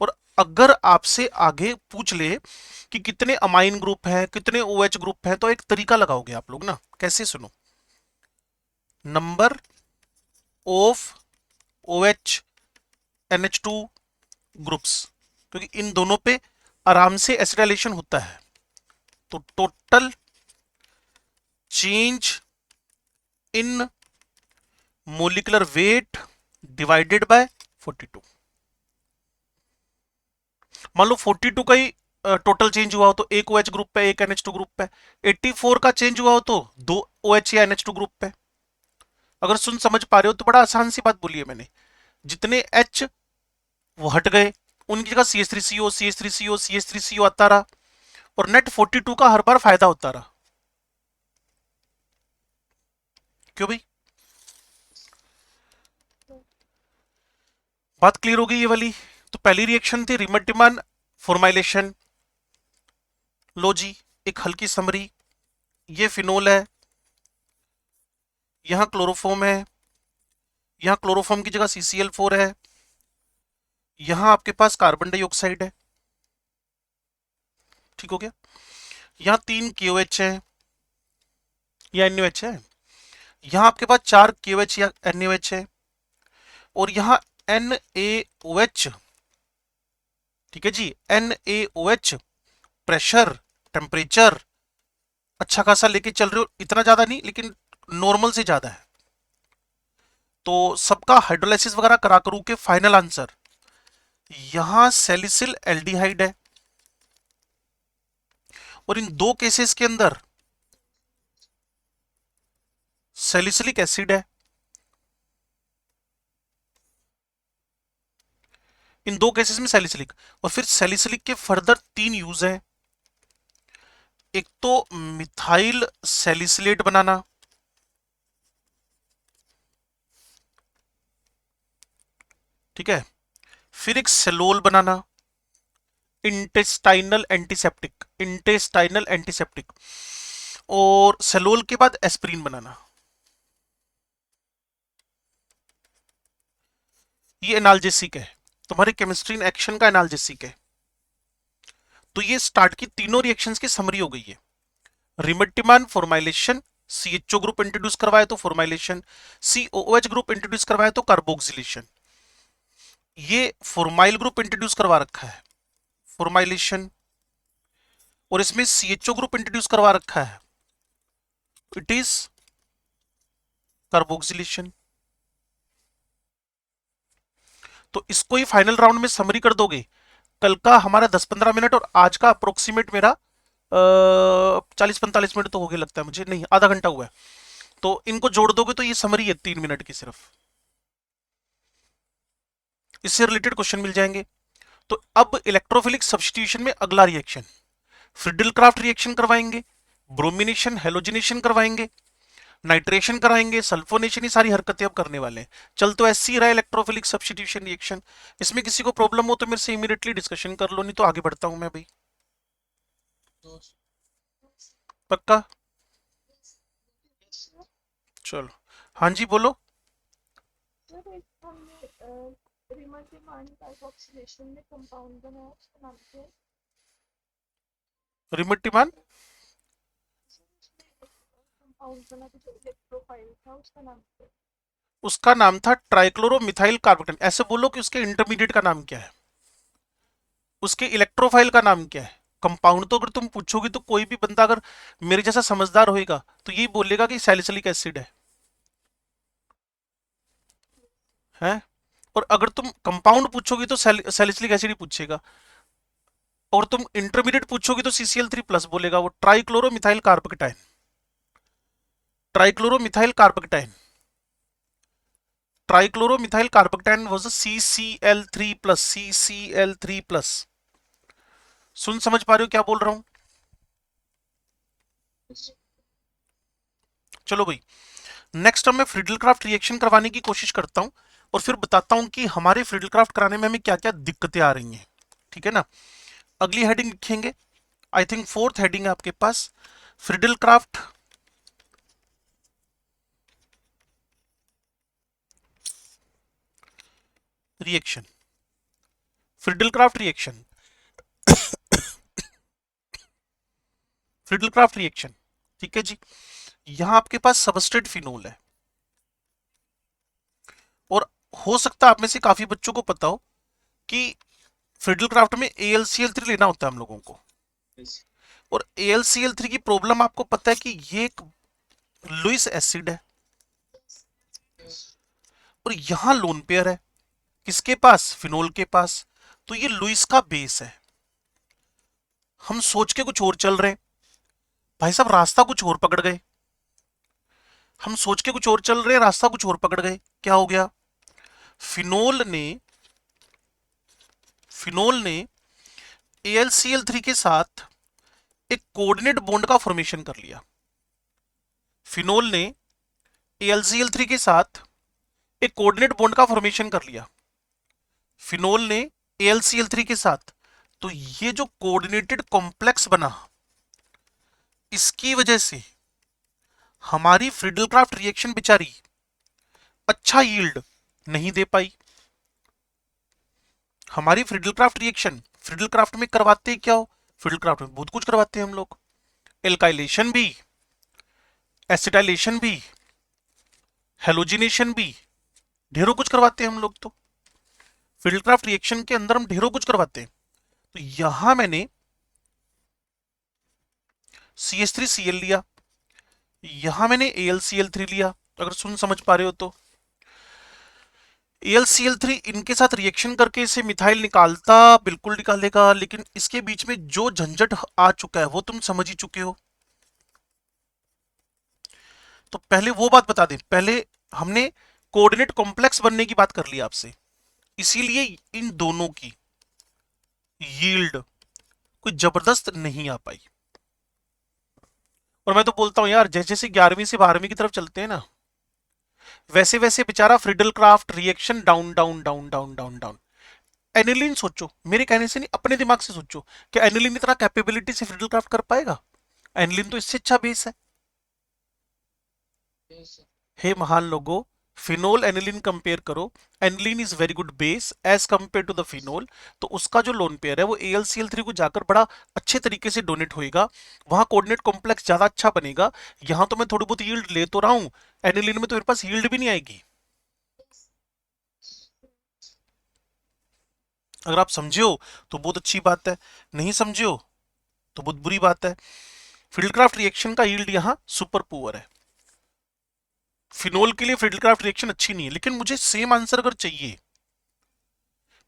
और अगर आपसे आगे पूछ ले कि कितने अमाइन ग्रुप हैं, कितने OH ग्रुप हैं, तो एक तरीका लगाओगे आप लोग ना, कैसे? सुनो, number of OH NH2 groups, क्योंकि इन दोनों पे आराम से एसिटाइलेशन होता है। तो total change in molecular weight divided by 42। मान लो 42 का ही टोटल चेंज हुआ हो तो एक OH ग्रुप पे, एक NH2 ग्रुप पे। 84 का चेंज हुआ हो तो 2 OH या NH2 ग्रुप पे। अगर सुन समझ पा रहे हो तो बड़ा आसान सी बात बोली है मैंने, जितने H वो हट गए, उनकी जगह CH3CO CH3CO CH3CO आता रहा, और नेट 42 का हर बार फायदा होता रहा। क्यों भाई? बात क्लियर हो गई ये वाली? तो पहली रिएक्शन थी रिमर-टिमन फॉर्माइलेशन। लो जी, एक हल्की समरी, ये फिनोल है, यहां क्लोरोफॉर्म है, यहां क्लोरोफॉर्म की जगह CCl4 है, यहां आपके पास कार्बन डाइऑक्साइड है। ठीक हो गया? यहां 3 KOH है या NOH है, यहां आपके पास 4 KOH या NOH है, और यहां NaOH। ठीक है जी, NaOH प्रेशर टेम्परेचर अच्छा खासा लेके चल रहे हो, इतना ज्यादा नहीं लेकिन नॉर्मल से ज्यादा है। तो सबका हाइड्रोलाइसिस वगैरह करा करू के फाइनल आंसर, यहां सैलिसिल एल्डिहाइड है, और इन दो केसेस के अंदर सैलिसिलिक एसिड है। इन दो केसेस में सैलिसिलिक, और फिर सैलिसिलिक के फर्दर 3 यूज है। एक तो मिथाइल सैलिसिलेट बनाना, ठीक है, फिर एक सेलोल बनाना, इंटेस्टाइनल एंटीसेप्टिक, इंटेस्टाइनल एंटीसेप्टिक, और सेलोल के बाद एस्प्रिन बनाना। ये एनाल्जेसिक है, तुम्हारे केमिस्ट्री इन एक्शन का एनाल्जेसिक है। तो ये स्टार्ट की तीनों रिएक्शंस की समरी हो गई है। Reamer-Tiemann formylation, CHO group introduce करवाए तो फॉर्माइलेशन, COOH ग्रुप इंट्रोड्यूस करवाए तो कार्बोक्सिलेशन। ये फॉर्माइल ग्रुप इंट्रोड्यूस करवा रखा है, फॉर्माइलेशन, और इसमें CHO ग्रुप इंट्रोड्यूस करवा रखा है, इट इज कार्बोक्सिलेशन। तो इसको ही फाइनल राउंड में समरी कर दोगे। कल का हमारा 10-15 मिनट और आज का अप्रोक्सीमेट मेरा 40-45 मिनट तो हो गया लगता है मुझे, नहीं आधा घंटा हुआ है। तो इनको जोड़ दोगे तो ये समरी है 3 मिनट की सिर्फ, इससे रिलेटेड क्वेश्चन मिल जाएंगे। तो अब इलेक्ट्रोफिलिक सब्स्टिट्यूशन में अगला रिएक्शन फ्रिडल क्राफ्ट रिएक्शन करवाएंगे, ब्रोमिनेशन, हेलोजिनेशन करवाएंगे, नाइट्रेशन कराएंगे, सल्फोनेशन, ये सारी हरकतें अब करने वाले हैं। चल तो ऐसी रहा इलेक्ट्रोफिलिक सब्स्टिट्यूशन रिएक्शन। इसमें किसी को प्रॉब्लम हो तो मेरे से इमीडिएटली डिस्कशन कर लो, नहीं तो आगे बढ़ता हूं मैं भाई। पक्का? चलो, हाँ जी बोलो। सर एक हमने रिमल्टीमान कार्बोक्सिलेशन में कंपाउंड बनाया, उसका नाम क्या है? रिमिटिमान, सर उसमें एक कंपाउंड बना था जो इलेक्ट्रोफाइल था, उसका नाम क्या है? उसका नाम था ट्राइक्लोरो मिथाइल कार्बोक्टाइन। ऐसे बोलो कि उसके इंटरमीडिएट का नाम क्या है, उसके इलेक्ट्रोफाइल का नाम क्या है। कंपाउंड तो अगर तुम पूछोगी तो कोई भी बंदा अगर मेरे जैसा समझदार होएगा तो यही बोलेगा कि सैलिसिलिक एसिड है। और अगर तुम कंपाउंड पूछोगी तो सैलिसिलिक एसिड ही पूछेगा, और तुम इंटरमीडिएट पूछोगी तो CCl3+ बोलेगा, वो trichloro methyl carbocation. Trichloro methyl carbocation, trichloro methyl carbocation was CCl3+, CCl3+। सुन समझ पा रहे हो क्या बोल रहा हूं? चलो भाई, नेक्स्ट अब मैं फ्रिडलक्राफ्ट रिएक्शन करवाने की कोशिश करता हूं और फिर बताता हूं कि हमारे फ्रिडलक्राफ्ट कराने में हमें क्या क्या दिक्कतें आ रही हैं। ठीक है ना? अगली हेडिंग लिखेंगे, आई थिंक फोर्थ हेडिंग है आपके पास, Friedel Crafts reaction. Friedel Crafts reaction, Friedel Crafts reaction. ठीक है जी। यहां आपके पास सबस्ट्रेट फिनोल है, और हो सकता है आप में से काफी बच्चों को पता हो कि फ्रिडलक्राफ्ट में AlCl3 लेना होता है हम लोगों को। और AlCl3 की प्रॉब्लम आपको पता है कि ये एक लुइस एसिड है, और यहां लोन पेयर है किसके पास, फिनोल के पास। तो ये लुइस का बेस है। हम सोच के कुछ और चल रहे हैं भाई साहब, रास्ता कुछ और पकड़ गए। हम सोच के कुछ और चल रहे हैं, रास्ता कुछ और पकड़ गए। क्या हो गया? फिनोल ने फिनोल ने AlCl3 के साथ एक कोऑर्डिनेट बॉन्ड का फॉर्मेशन कर लिया। फिनोल ने AlCl3 के साथ एक कोऑर्डिनेट बॉन्ड का फॉर्मेशन कर लिया। फिनोल ने AlCl3 के साथ। तो ये जो कोऑर्डिनेटेड कॉम्प्लेक्स बना, इसकी वजह से हमारी फ्रिडलक्राफ्ट रिएक्शन बेचारी अच्छा यील्ड नहीं दे पाई। हमारी फ्रिडलक्राफ्ट रिएक्शन, फ्रिडलक्राफ्ट में करवाते क्या हो, फ्रिडलक्राफ्ट में बहुत कुछ करवाते हैं हम लोग। एल्काइलेशन भी, एसिटाइलेशन भी, हेलोजिनेशन भी, ढेरों कुछ करवाते हैं हम लोग। तो फ्रिडलक्राफ्ट रिएक्शन के अंदर हम ढेरों कुछ करवाते हैं। तो यहां मैंने CH3Cl लिया, यहां मैंने AlCl3 लिया। अगर सुन समझ पा रहे हो तो AlCl3 इनके साथ रिएक्शन करके इसे मिथाइल निकालता, बिल्कुल निकालेगा, लेकिन इसके बीच में जो झंझट आ चुका है वो तुम समझ ही चुके हो। तो पहले वो बात बता दें, पहले हमने कोऑर्डिनेट कॉम्प्लेक्स बनने की बात कर ली आपसे, इसीलिए इन दोनों की यील्ड कोई जबरदस्त नहीं आ पाई। और मैं तो बोलता हूं यार, जैसे जैसे 11वीं से 12वीं की तरफ चलते हैं ना, वैसे वैसे बेचारा Friedel Crafts reaction down down down down down down. Aniline सोचो, मेरे कहने से नहीं, अपने दिमाग से सोचो कि एनिलीन इतना कैपेबिलिटी से फ्रिडल क्राफ्ट कर पाएगा? एनिलीन तो इससे अच्छा बेस है। हे महान लोगों, फिनोल एनिलीन कंपेयर करो, aniline is very good base as compare to the phenol. तो उसका जो लोन पेयर है वो AlCl3 को जाकर बड़ा अच्छे तरीके से डोनेट होएगा, वहां कोऑर्डिनेट कॉम्प्लेक्स ज्यादा अच्छा बनेगा। यहां तो मैं थोड़ी बहुत यील्ड ले तो रहा हूं, एनिलीन में तो मेरे पास यील्ड भी नहीं आएगी। अगर आप समझे हो तो बहुत अच्छी बात है, नहीं समझे हो तो बहुत बुरी बात है। फील्डक्राफ्ट रिएक्शन का यील्ड यहाँ सुपर पुअर है। फिनोल के लिए फील्डक्राफ्ट रिएक्शन अच्छी नहीं है, लेकिन मुझे सेम आंसर अगर चाहिए,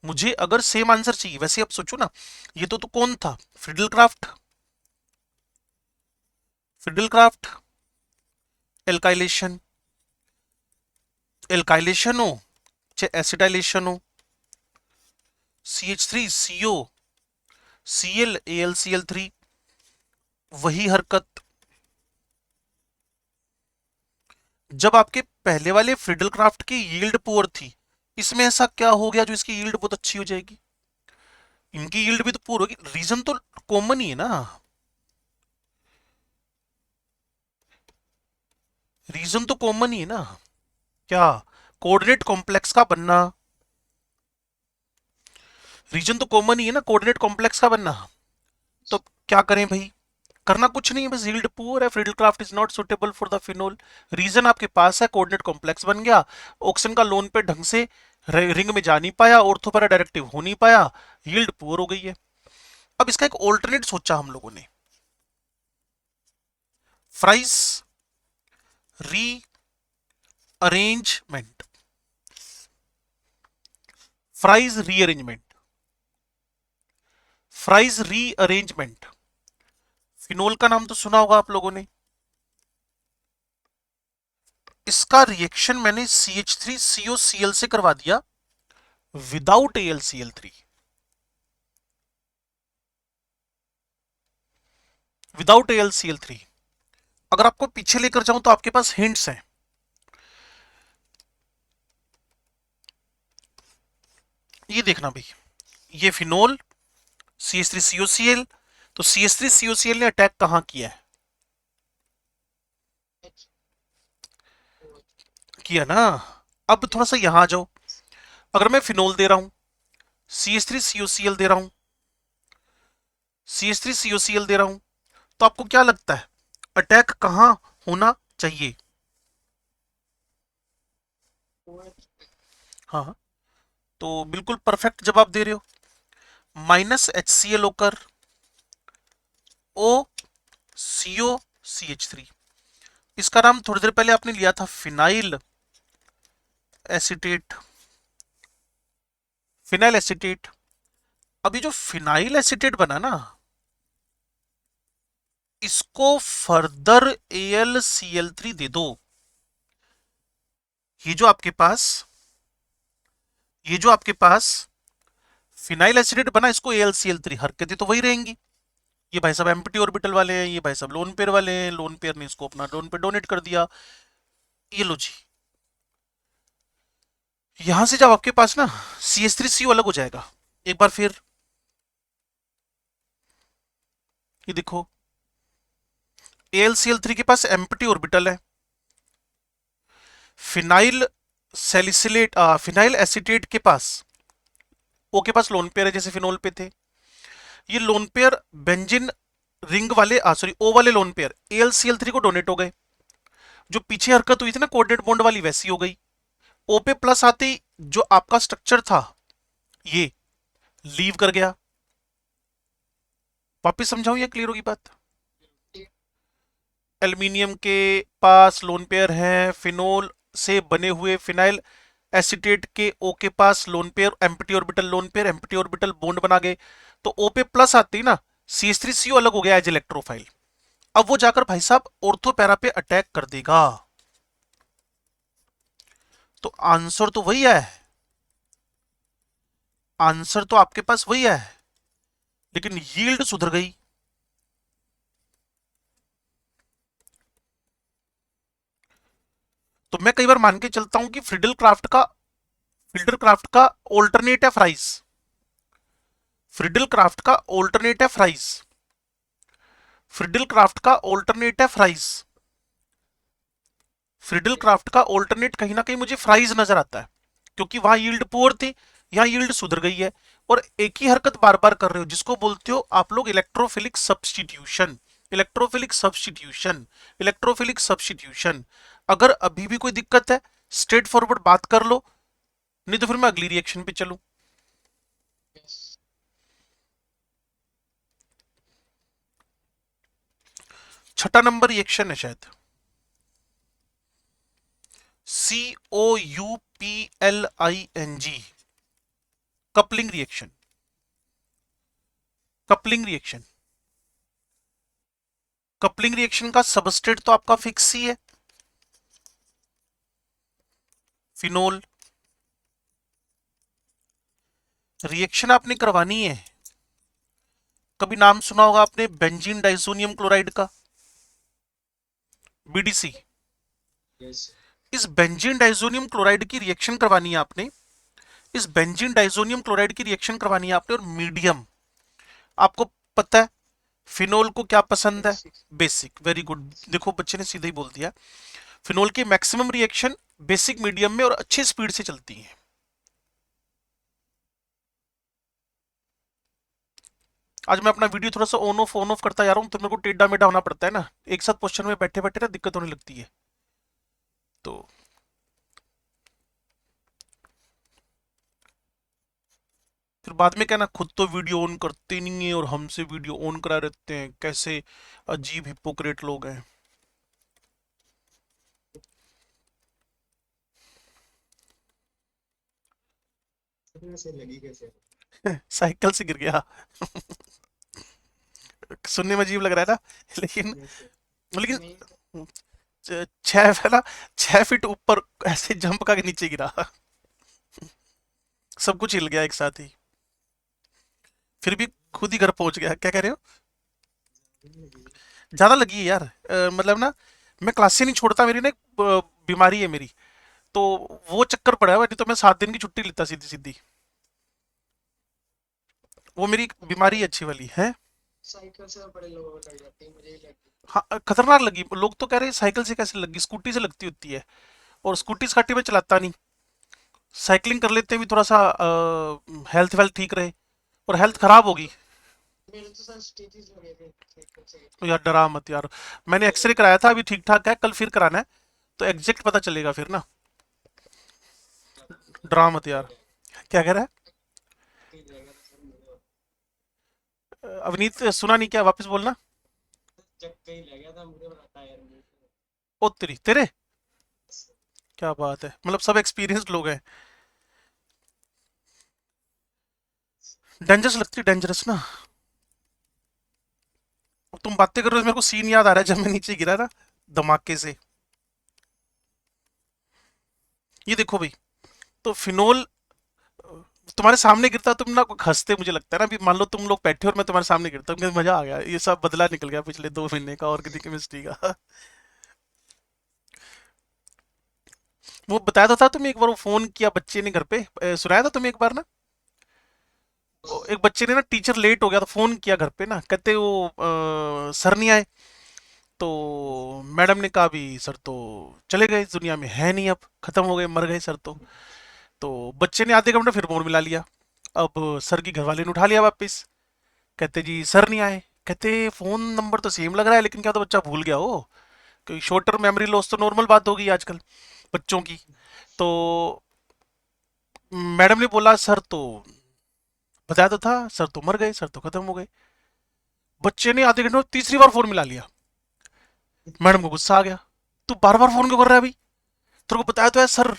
मुझे अगर सेम आंसर चाहिए, वैसे अब सोचो ना, ये तो कौन था, फ्रिडलक्राफ्ट। फ्रिडलक्राफ्ट एल्काइलेशन, एल्काइलेशन हो चाहे एसिटाइलेशन हो, CH3CO Cl AlCl3, वही हरकत, जब आपके पहले वाले फ्रिडल क्राफ्ट की यील्ड पुअर थी, इसमें ऐसा क्या हो गया जो इसकी यील्ड बहुत अच्छी हो जाएगी? इनकी यील्ड भी तो पुअर होगी, रीजन तो कॉमन ही है ना, रीजन तो कॉमन ही है ना। क्या? कोऑर्डिनेट कॉम्प्लेक्स का बनना, रीजन तो कॉमन ही है ना, कोऑर्डिनेट कॉम्प्लेक्स का बनना। तो क्या करें भाई? करना कुछ नहीं है, बस यील्ड पुअर है, Friedel Crafts is not suitable for the phenol. Reason आपके पास है, कोऑर्डिनेट कॉम्प्लेक्स बन गया, ऑक्सीजन का लोन पे ढंग से रिंग में जा नहीं पाया, ऑर्थो पैरा डायरेक्टिव हो नहीं पाया, यील्ड पुअर हो गई है। अब इसका एक ऑल्टरनेट सोचा हम लोगों ने, fries rearrangement, fries rearrangement, fries rearrangement. Phenol का नाम तो सुना होगा आप लोगों ने। इसका रिएक्शन मैंने CH3COCl से करवा दिया विदाउट AlCl3, विदाउट AlCl3। अगर आपको पीछे लेकर जाऊं तो आपके पास हिंट्स हैं। ये देखना भाई, ये फिनोल CH3COCl, तो CH3COCl ने अटैक कहां किया है? किया ना। अब थोड़ा सा यहां आ जाओ, अगर मैं फिनोल दे रहा हूं, CH3COCl दे रहा हूं, CH3COCl दे रहा हूं, तो आपको क्या लगता है अटैक कहां होना चाहिए? हाँ, तो बिल्कुल परफेक्ट जवाब दे रहे हो, -HCl होकर OCO CH3। इसका नाम थोड़ी देर पहले आपने लिया था फिनाइल एसिटेट, फिनाइल एसिटेट। अभी जो फिनाइल एसिटेट बना ना, इसको फर्दर AlCl3 दे दो। ये जो आपके पास, ये जो आपके पास फिनाइल एसिडेट बना, इसको AlCl3, हरकतें तो वही रहेंगी। ये भाई साहब एम्प्टी ऑर्बिटल वाले हैं, ये भाई साहब लोन पेयर वाले हैं, लोन पेयर ने इसको अपना लोन पे डोनेट कर दिया। ये लो जी, यहां से जब आपके पास ना CH3CO अलग हो जाएगा, एक बार फिर ये देखो, AlCl3 के पास एम्प्टी ऑर्बिटल है, फिनाइल सैलिसिलेट फिनाइल एसिटेट के पास, ओ के पास लोन पेयर है जैसे फिनोल पे थे। ये लोन पेयर बेंजिन रिंग वाले सॉरी ओ वाले लोन पेयर AlCl3 को डोनेट हो गए। जो पीछे हरकत हुई थी ना कोऑर्डिनेट बॉन्ड वाली, वैसी हो गई। ओ पे प्लस आते ही जो आपका स्ट्रक्चर था ये लीव कर गया। वापिस समझाऊं या क्लियर होगी बात? एल्यूमिनियम के पास लोन पेयर है, फिनोल से बने हुए फिनाइल एसिटेट के ओ के पास lone pair, empty orbital lone pair, empty orbital bond बना गए। तो ओ पे प्लस आती ना, CH3CO अलग हो गया एज इलेक्ट्रोफाइल। अब वो जाकर भाई साहब ऑर्थो पैरा पे अटैक कर देगा। तो आंसर तो वही है, आंसर तो आपके पास वही है, लेकिन यील्ड सुधर गई। तो मैं कई बार मान के चलता हूं कि फ्रिडल क्राफ्ट का ऑल्टरनेट है फ्राइज, फ्रिडल क्राफ्ट का ऑल्टरनेट है फ्राइज, फ्रिडल क्राफ्ट का ऑल्टरनेट है फ्राइज, फ्रिडल क्राफ्ट का ऑल्टरनेट कहीं ना कहीं मुझे फ्राइज नजर आता है, क्योंकि वहां यील्ड पुअर थी, यहाँ यील्ड सुधर गई है। और एक ही हरकत बार बार कर रहे हो, जिसको बोलते हो आप लोग electrophilic substitution, electrophilic substitution, electrophilic substitution. अगर अभी भी कोई दिक्कत है, स्ट्रेट फॉरवर्ड बात कर लो, नहीं तो फिर मैं अगली रिएक्शन पे चलूं। छठा नंबर रिएक्शन है शायद, COUPLING, coupling reaction, coupling reaction. Coupling reaction का सबस्ट्रेट तो आपका फिक्स ही है, फिनोल। रिएक्शन आपने करवानी है, कभी नाम सुना होगा आपने बेंजीन डाइसोनियम क्लोराइड का, BDC। यस इस बेंजीन डाइजोनियम क्लोराइड की रिएक्शन करवानी है आपने, इस बेंजीन डाइजोनियम क्लोराइड की रिएक्शन करवानी है आपने, और मीडियम आपको पता है फिनोल को क्या पसंद है, बेसिक बेसिक। वेरी गुड, देखो बच्चे ने सीधे ही बोल दिया। फिनोल की मैक्सिमम रिएक्शन बेसिक मीडियम में और अच्छे स्पीड से चलती है। आज मैं अपना वीडियो थोड़ा सा ऑन ऑफ करता जा रहा हूँ, तो मेरे को टेढ़ा मेढ़ा होना पड़ता है ना, एक साथ क्वेश्चन में बैठे बैठे ना दिक्कत होने लगती है। तो फिर बाद में कहना खुद तो वीडियो ऑन करते नहीं है और हमसे वीडियो ऑन करा रहते हैं, कैसे अजीब हिपोक्रेट लोग हैं। से लगी कैसे? साइकिल से गिर गया। सुनने में अजीब लग रहा है ना, लेकिन यस नहीं लेकिन 6 है ना, 6 फीट ऊपर ऐसे जंप का के नीचे गिरा, सब कुछ हिल गया एक साथ ही, फिर भी खुद ही घर पहुंच गया। क्या कह रहे हो? लगी ज्यादा लगी है यार, मतलब ना मैं क्लास से नहीं छोड़ता, मेरी ना एक, बीमारी है मेरी, तो वो चक्कर पड़ा है, नहीं तो मैं 7 दिन की छुट्टी लेता सीधी सीधी। वो मेरी एक बीमारी है अच्छी वाली है। साइकिल से बड़े लोगों को लग जाती है, मुझे ही लगी। हाँ खतरनाक लगी, लोग तो कह रहे हैं साइकिल से कैसे लगी, स्कूटी से लगती होती है, और स्कूटी स्काटी में चलाता नहीं, साइकिलिंग कर लेते हैं भी थोड़ा सा, हेल्थ वेल्थ ठीक रहे, और हेल्थ खराब होगी। मेरे तो सर स्टिचेस लगे थे साइकिल से गिरने तो यार डरा मत यार, मैंने एक्सरे कराया था, अभी ठीक ठाक है, कल फिर कराना है, तो एग्जैक्ट पता चलेगा फिर ना। के। डरा मत कहीं यार। लगा क्या कह रहा है? कहीं लगा था सर मुझे। अवनीत सुना नहीं, क्या वापस बोलना। जब कहीं लगा था मुझे बड़ा टायर में। ओ तेरी तेरे, क्या बात है, मतलब सब एक्सपीरियंस्ड लोग हैं। डेंजरस लगती है, डेंजरस ना। तुम बातें कर रहे हो, मेरे को सीन याद आ रहा है जब मैं नीचे गिरा ना, धमाके से। ये देखो भाई, तो फिनोल तुम्हारे सामने गिरता, तुम ना हंसते, मुझे लगता है ना, अभी मान लो तुम लोग बैठे हो और मैं तुम्हारे सामने गिरता हूँ, मुझे मजा आ गया, ये सब बदला निकल गया पिछले 2 महीने का और किसी केमिस्ट्री का। वो बताया तो था तुम्हें एक बार, वो फोन किया बच्चे ने घर पे, सुनाया था तुम्हें एक बार ना, एक बच्चे ने ना, टीचर लेट हो गया तो फोन किया घर पे ना, कहते वो सर नहीं आए, तो मैडम ने कहा भी सर तो चले गए, इस दुनिया में है नहीं, अब खत्म हो गए, मर गए सर तो बच्चे ने आधे घंटे फिर फोन मिला लिया। अब सर की घरवाले ने उठा लिया वापस, कहते जी सर नहीं आए, कहते फोन नंबर तो सेम लग रहा है, लेकिन क्या तो बच्चा भूल गया हो, क्योंकि शॉर्ट टर्म मेमोरी लॉस तो नॉर्मल बात होगी आजकल बच्चों की। तो मैडम ने बोला सर तो बताया तो था, सर तो मर गए, सर तो खत्म हो गए। बच्चे ने आधे घंटे में तीसरी बार फोन मिला लिया, मैडम को गुस्सा आ गया, तू बार बार फोन क्यों कर रहा है अभी, तेरे को बताया तो है सर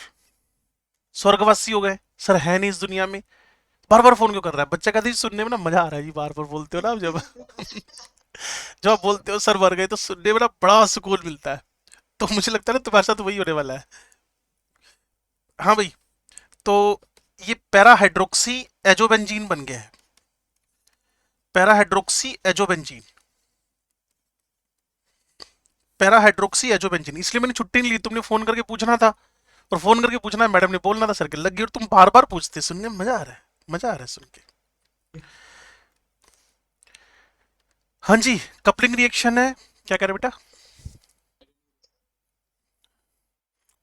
स्वर्गवासी हो गए, सर है नहीं इस दुनिया में, बार बार फोन क्यों कर रहा है। बच्चा कहता है सुनने में ना मजा आ रहा है जी, बार बार बोलते हो ना आप, जब जब आप बोलते हो सर मर गए, तो सुनने में ना बड़ा सुकून मिलता है। तो मुझे लगता है ना तुम्हारे साथ वही होने वाला है। हाँ भाई, तो ये पैरा हाइड्रोक्सी एजोबेंजीन बन गया है, para hydroxy azobenzene, para hydroxy azobenzene, इसलिए मैंने छुट्टी नहीं ली, तुमने फोन करके पूछना था, और फोन करके पूछना है, मैडम ने बोलना था सर के लग गई, और तुम बार बार पूछते, सुनने में मजा आ रहा है, मजा आ रहा है सुन के। हाँ जी, कपलिंग रिएक्शन है, क्या कह रहे बेटा?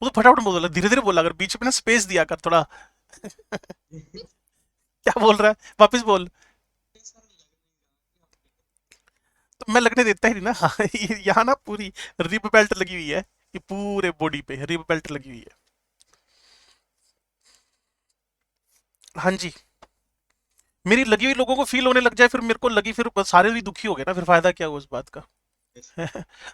वो तो फटाफट बोला, धीरे धीरे बोला, अगर बीच में ना स्पेस दिया कर थोड़ा। क्या बोल रहा है, वापस बोल। सर लग नहीं रहा कि तो मैं लगने देता ही नहीं ना। हाँ, यहाँ ना पूरी रिब बेल्ट लगी हुई है, ये पूरे बॉडी पे रिब बेल्ट लगी हुई है। हाँ जी, मेरी लगी हुई लोगों को फील होने लग जाए, फिर मेरे को लगी, फिर सारे भी दुखी हो गए ना, फिर फायदा क्या हुआ उस बात का।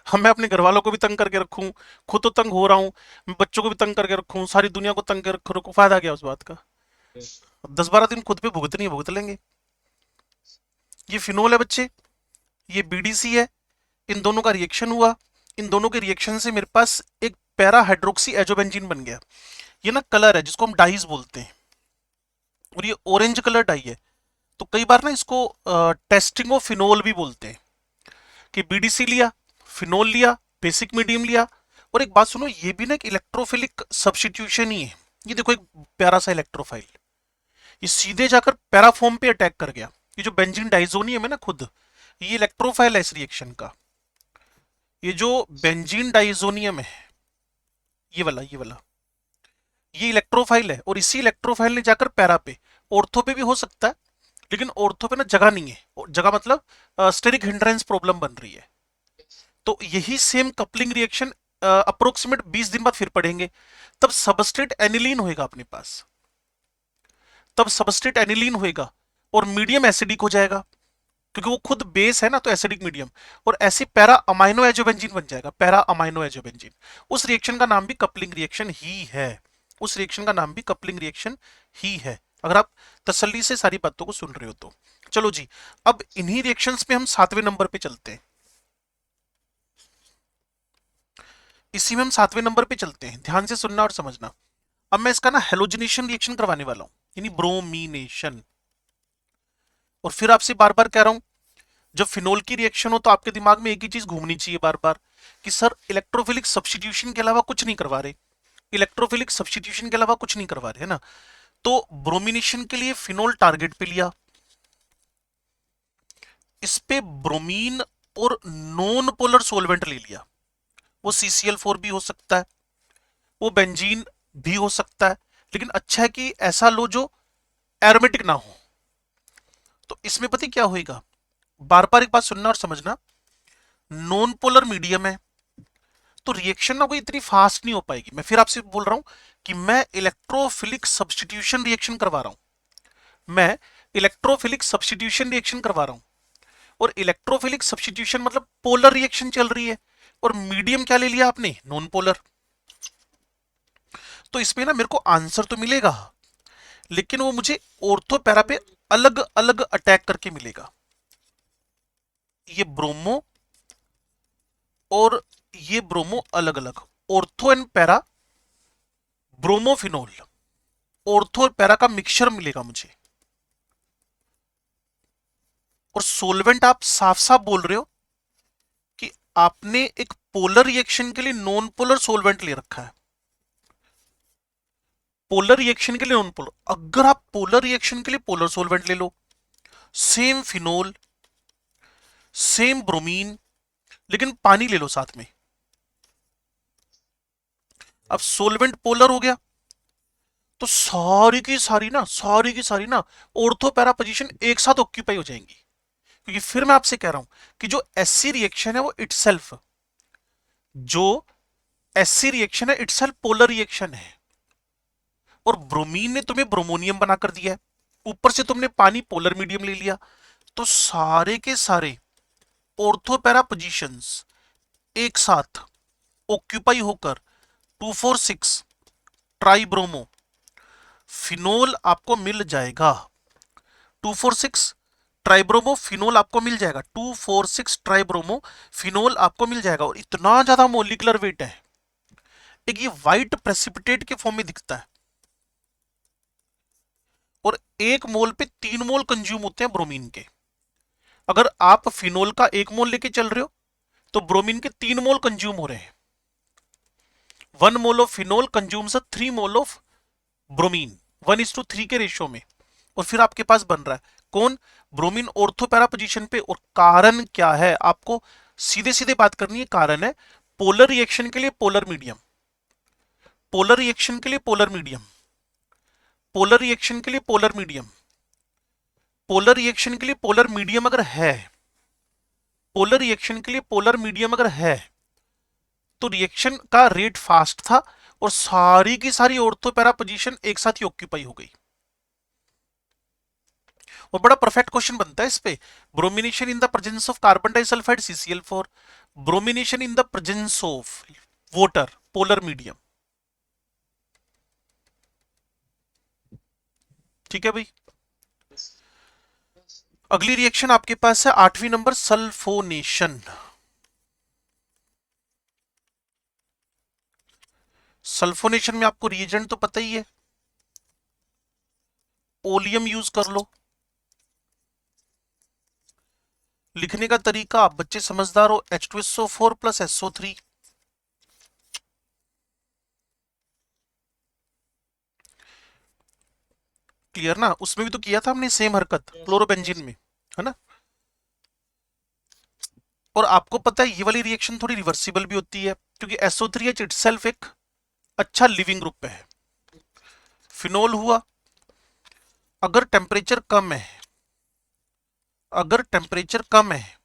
हम मैं अपने घर वालों को भी तंग करके रखूं, खुद तो तंग हो रहा हूँ, मैं बच्चों को भी तंग करके रखूं, सारी दुनिया को तंग करके रखूं, फायदा क्या उस बात का। 10-12 दिन खुद पे भुगतनी है, भुगत लेंगे। ये फिनोल है बच्चे, ये बीडीसी है, इन दोनों का रिएक्शन हुआ, इन दोनों के रिएक्शन से मेरे पास एक पैरा हाइड्रोक्सी एजोबेंजीन बन गया। ये ना कलर है जिसको हम डाइज बोलते हैं, और ये ऑरेंज कलर डाई है, तो कई बार ना इसको टेस्टिंग ऑफ फिनोल भी बोलते हैं, कि बीडीसी लिया, फिनोल लिया, बेसिक मीडियम लिया, और एक बात सुनो, ये भी ना एक इलेक्ट्रोफिलिक सब्स्टिट्यूशन ही है। ये देखो एक प्यारा सा इलेक्ट्रोफाइल, ये सीधे जाकर पैराफॉर्म पे अटैक कर गया। ये जो बेंजीन डाइजोनियम है ना खुद, ये इलेक्ट्रोफाइल है इस रिएक्शन का। ये जो बेंजीन डाइजोनियम है, ये वाला ये इलेक्ट्रोफाइल है, और इसी इलेक्ट्रोफाइल ने जाकर पैरा पे, ऑर्थो पे भी हो सकता है, लेकिन ऑर्थो पे ना जगह नहीं है, जगह मतलब स्टेरिक हिंड्रेंस प्रॉब्लम बन रही है। तो यही सेम कपलिंग रिएक्शन अप्रोक्सीमेट 20 दिन बाद फिर पढ़ेंगे। तब सबस्ट्रेट एनिलीन होएगा अपने पास, तब सबस्ट्रेट एनिलीन होएगा और मीडियम एसिडिक हो जाएगा, क्योंकि वो खुद बेस है ना, तो एसिडिक मीडियम, और ऐसे पैरा अमाइनो एजोबेंजीन बन जाएगा, पैरा अमाइनो एजोबेंजीन। उस रिएक्शन का नाम भी कपलिंग रिएक्शन ही है, उस रिएक्शन का नाम भी कपलिंग रिएक्शन ही है, अगर आप तसल्ली से सारी बातों को सुन रहे हो तो। चलो जी, अब इन्हीं रिएक्शंस पे हम 7वें नंबर पे चलते हैं। इसी में हम 7वें नंबर पे चलते हैं, ध्यान से सुनना और समझना। अब मैं इसका ना हेलोजिनेशन रिएक्शन करवाने वाला हूं, यानी ब्रोमीनेशन। और फिर आपसे बार बार कह रहा हूं, जब फिनोल की रिएक्शन हो तो आपके दिमाग में एक ही चीज घूमनी चाहिए बार बार, कि सर इलेक्ट्रोफिलिक सब्स्टिट्यूशन के अलावा कुछ नहीं करवा रहे, इलेक्ट्रोफिलिक सब्स्टिट्यूशन के अलावा कुछ नहीं करवा रहे, है ना। तो ब्रोमिनेशन के लिए फिनोल टारगेट पे लिया, इस पे ब्रोमीन और नॉन पोलर सोलवेंट ले लिया। वो CCl4 भी हो सकता है, वो बेंजीन भी हो सकता है, लेकिन अच्छा है कि ऐसा लो जो एरोमेटिक ना हो। तो इसमें पता है क्या होएगा, बार बार एक बात सुनना और समझना, नॉन पोलर मीडियम है तो रिएक्शन ना कोई इतनी फास्ट नहीं हो पाएगी। मैं फिर आपसे बोल रहा हूं कि मैं इलेक्ट्रोफिलिक सब्स्टिट्यूशन रिएक्शन करवा रहा हूं, मैं इलेक्ट्रोफिलिक सब्स्टिट्यूशन रिएक्शन करवा रहा हूं, और इलेक्ट्रोफिलिक सब्स्टिट्यूशन मतलब पोलर रिएक्शन चल रही है, और मीडियम क्या ले लिया आपने, नॉन पोलर। तो इसमें ना मेरे को आंसर तो मिलेगा, लेकिन वो मुझे ऑर्थो पैरा पे अलग अलग अटैक करके मिलेगा। ये ब्रोमो और ये ब्रोमो अलग अलग, ortho and para bromophenol, ortho और पैरा का मिक्सचर मिलेगा मुझे। और सोलवेंट आप साफ साफ बोल रहे हो कि आपने एक पोलर रिएक्शन के लिए नॉन पोलर सोलवेंट ले रखा है, पोलर रिएक्शन के लिए नॉन पोलर। अगर आप पोलर रिएक्शन के लिए पोलर सोलवेंट ले लो, सेम फिनोल सेम ब्रोमीन, लेकिन पानी ले लो साथ में, अब सोलवेंट पोलर हो गया, तो सारी की सारी ना ऑर्थो पैरा पोजीशन एक साथ ऑक्यूपाई हो जाएंगी। क्योंकि फिर मैं आपसे कह रहा हूं कि जो एससी रिएक्शन है वो इटसेल्फ, जो एससी रिएक्शन है इटसेल्फ पोलर रिएक्शन है, और ब्रोमीन ने तुम्हें ब्रोमोनियम बनाकर दिया है, ऊपर से तुमने पानी पोलर मीडियम ले लिया, तो सारे के सारे ऑर्थो पैरा पोजीशंस एक साथ ऑक्यूपाई होकर 2,4,6 ट्राइब्रोमो फिनोल आपको मिल जाएगा। 2,4,6 ट्राइब्रोमो फिनोल आपको मिल जाएगा, 2,4,6 ट्राइब्रोमो फिनोल आपको मिल जाएगा। और इतना ज्यादा मोलिकुलर वेट है, एक ये व्हाइट प्रेसिपिटेट के फॉर्म में दिखता है, और 1 मोल पे 3 मोल कंज्यूम होते हैं ब्रोमीन के। अगर आप फिनोल का 1 मोल लेके चल रहे हो तो ब्रोमीन के 3 मोल कंज्यूम हो रहे हैं। 1 mole of phenol consumes 3 mole of bromine, 1:3 के रेशियो में, और फिर आपके पास बन रहा है कौन, ब्रोमीन ऑर्थो पैरा पोजीशन पे। और कारण क्या है, आपको सीधे सीधे बात करनी है, कारण है पोलर रिएक्शन के लिए पोलर मीडियम, पोलर रिएक्शन के लिए पोलर मीडियम, पोलर रिएक्शन के लिए पोलर मीडियम, पोलर रिएक्शन के लिए पोलर मीडियम अगर है, पोलर रिएक्शन के लिए पोलर मीडियम अगर है, तो रिएक्शन का रेट फास्ट था और सारी की सारी ऑर्थो पैरा पोजीशन एक साथ ही ऑक्यूपाई हो गई। और बड़ा परफेक्ट क्वेश्चन बनता है इस पे, bromination in the presence of carbon disulphide CCl4, bromination in the presence of water polar medium. ठीक है भाई, अगली रिएक्शन आपके पास है 8वीं नंबर, सल्फोनेशन। सल्फोनेशन में आपको रिएजेंट तो पता ही है, ओलियम यूज कर लो। लिखने का तरीका, आप बच्चे समझदार हो, H2SO4 + SO3, क्लियर ना, उसमें भी तो किया था हमने सेम हरकत Yes, क्लोरोबेंजीन में, है ना। और आपको पता है ये वाली रिएक्शन थोड़ी रिवर्सिबल भी होती है, क्योंकि SO3H इटसेल्फ एक अच्छा लिविंग ग्रुप है। फिनोल हुआ, अगर टेम्परेचर कम है, अगर टेम्परेचर कम है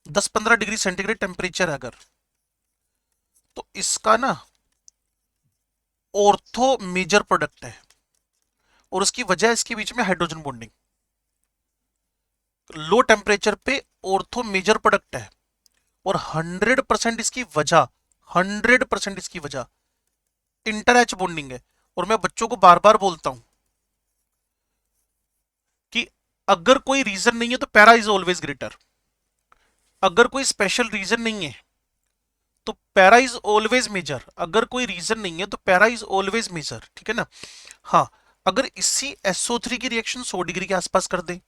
10-15 डिग्री सेंटीग्रेड टेम्परेचर है अगर, तो इसका ना ऑर्थो मेजर प्रोडक्ट है, और उसकी वजह है इसके बीच में हाइड्रोजन बॉन्डिंग। लो टेम्परेचर पे ऑर्थो मेजर प्रोडक्ट है, और 100% इसकी वजह, 100% इसकी वजह इंटर एच बॉन्डिंग है। और मैं बच्चों को बार बार बोलता हूं कि अगर कोई रीजन नहीं है तो पैरा इज ऑलवेज ग्रेटर। अगर कोई स्पेशल रीजन नहीं है तो पैरा इज ऑलवेज मेजर। अगर कोई रीजन नहीं है तो पैरा इज ऑलवेज मेजर, ठीक है ना। हाँ, अगर इसी SO3 की रिएक्शन 100 डिग्री के आसपास कर दे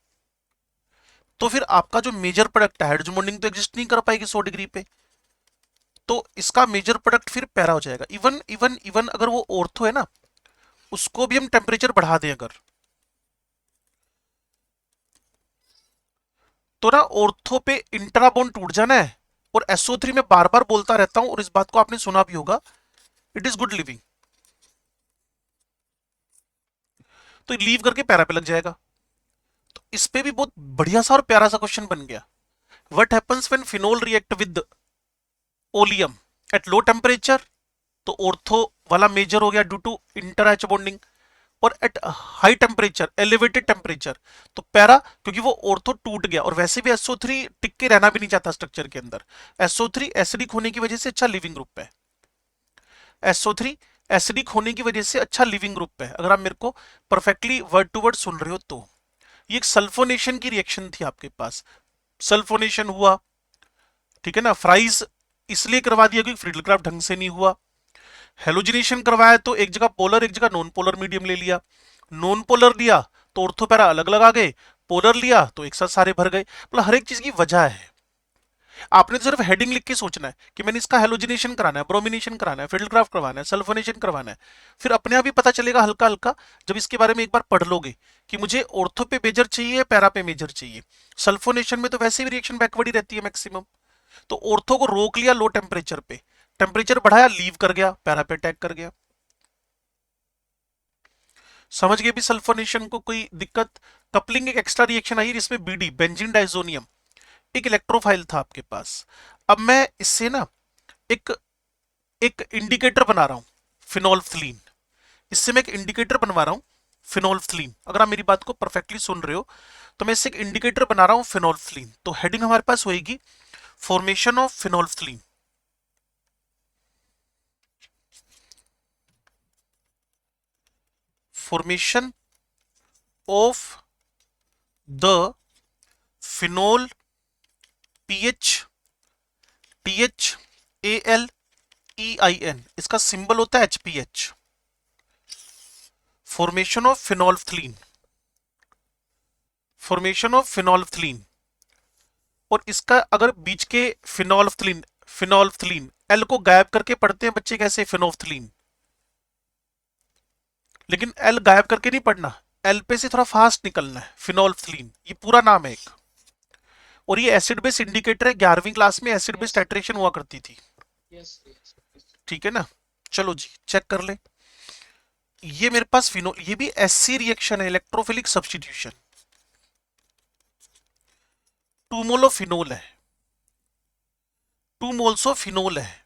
तो फिर आपका जो मेजर प्रोडक्ट है हाइड्रोजन बॉन्डिंग तो एग्जिस्ट नहीं कर पाएगी 100 डिग्री पे, तो इसका मेजर प्रोडक्ट फिर पैरा हो जाएगा। इवन इवन इवन अगर वो ऑर्थो है ना, उसको भी हम टेम्परेचर बढ़ा दें अगर, तो ना ऑर्थो पे इंट्रा बॉन्ड टूट जाना है। और SO3 में बार बार बोलता रहता हूं, और इस बात को आपने सुना भी होगा, इट इज गुड लिविंग, तो लीव करके पैरा पे लग जाएगा। तो इस पे भी बहुत बढ़िया सा और प्यारा सा क्वेश्चन बन गया। What happens when phenol react with oleum at low temperature, तो ऑर्थो वाला मेजर हो गया due to inter H bonding. और at high temperature, elevated temperature, तो पैरा, क्योंकि वो ऑर्थो टूट गया। और वैसे भी SO3 टिक के रहना भी नहीं चाहता स्ट्रक्चर के अंदर। SO3 एसिडिक होने की वजह से अच्छा लिविंग ग्रुप है। SO3 एसिडिक होने की वजह से अच्छा लिविंग ग्रुप है, अगर आप मेरे को परफेक्टली वर्ड टू वर्ड सुन रहे हो तो। ये एक सल्फोनेशन की रिएक्शन थी आपके पास, सल्फोनेशन हुआ, ठीक है ना। फ्राइज इसलिए करवा दिया क्योंकि फ्रीडलक्राफ्ट ढंग से नहीं हुआ। हेलोजिनेशन करवाया तो एक जगह पोलर एक जगह नॉन पोलर मीडियम ले लिया। नॉन पोलर लिया तो ऑर्थोपैरा अलग अलग आ गए, पोलर लिया तो एक साथ सारे भर गए। मतलब हर एक चीज की वजह है। आपने तो सिर्फ हेडिंग लिख के सोचना है कि मैंने इसका हेलोजिनेशन कराना है, ब्रोमिनेशन कराना है, फिल्डक्राफ्ट करवाना है, सल्फोनेशन करवाना है। फिर अपने आप ही पता चलेगा हल्का हल्का, जब इसके बारे में एक बार पढ़ लोगे, कि मुझे ऑर्थो पे मेजर चाहिए, पैरा पे मेजर चाहिए। सल्फोनेशन में तो वैसे भी रिएक्शन बैकवर्ड ही रहती है मैक्सिमम। तो ऑर्थो को रोक लिया लो टेम्परेचर पे, टेम्परेचर बढ़ाया लीव कर गया, पैरा पे अटैक कर गया। समझ गए भी सल्फोनेशन को कोई दिक्कत। कपलिंग एक एक्स्ट्रा रिएक्शन आई जिसमें BD बेंजीन डाइजोनियम एक इलेक्ट्रोफाइल था आपके पास। अब मैं इससे ना एक एक इंडिकेटर बना रहा हूं, फिनोल्फ्थलीन। इससे मैं एक इंडिकेटर बनवा रहा हूं, फिनोल्फ्थलीन। अगर आप मेरी बात को परफेक्टली सुन रहे हो तो मैं इससे एक इंडिकेटर बना रहा हूं, फिनोल्फ्थलीन। तो हेडिंग हमारे पास होएगी formation of phenolphthalein. Formation of the phenol PHTHALEIN, इसका सिंबल होता है HPH। Formation of phenolphthalein, formation of phenolphthalein. और इसका अगर बीच के फिनोल्फ्थलीन, फिनोल्फ्थलीन एल को गायब करके पढ़ते हैं बच्चे कैसे, फिनोल्फ्थलीन। लेकिन एल गायब करके नहीं पढ़ना, एल पे से थोड़ा फास्ट निकलना है। फिनोल्फ्थलीन ये पूरा नाम है एक। और ये एसिड बेस इंडिकेटर है, 11वीं क्लास में एसिड बेस टाइट्रेशन हुआ करती थी, yes, yes, yes. ठीक है ना। चलो जी चेक कर ले। ये मेरे पास फिनोल, ये भी एससी रिएक्शन है, electrophilic substitution. 2 mole of phenol है, 2 मोल्स ऑफ फिनोल है।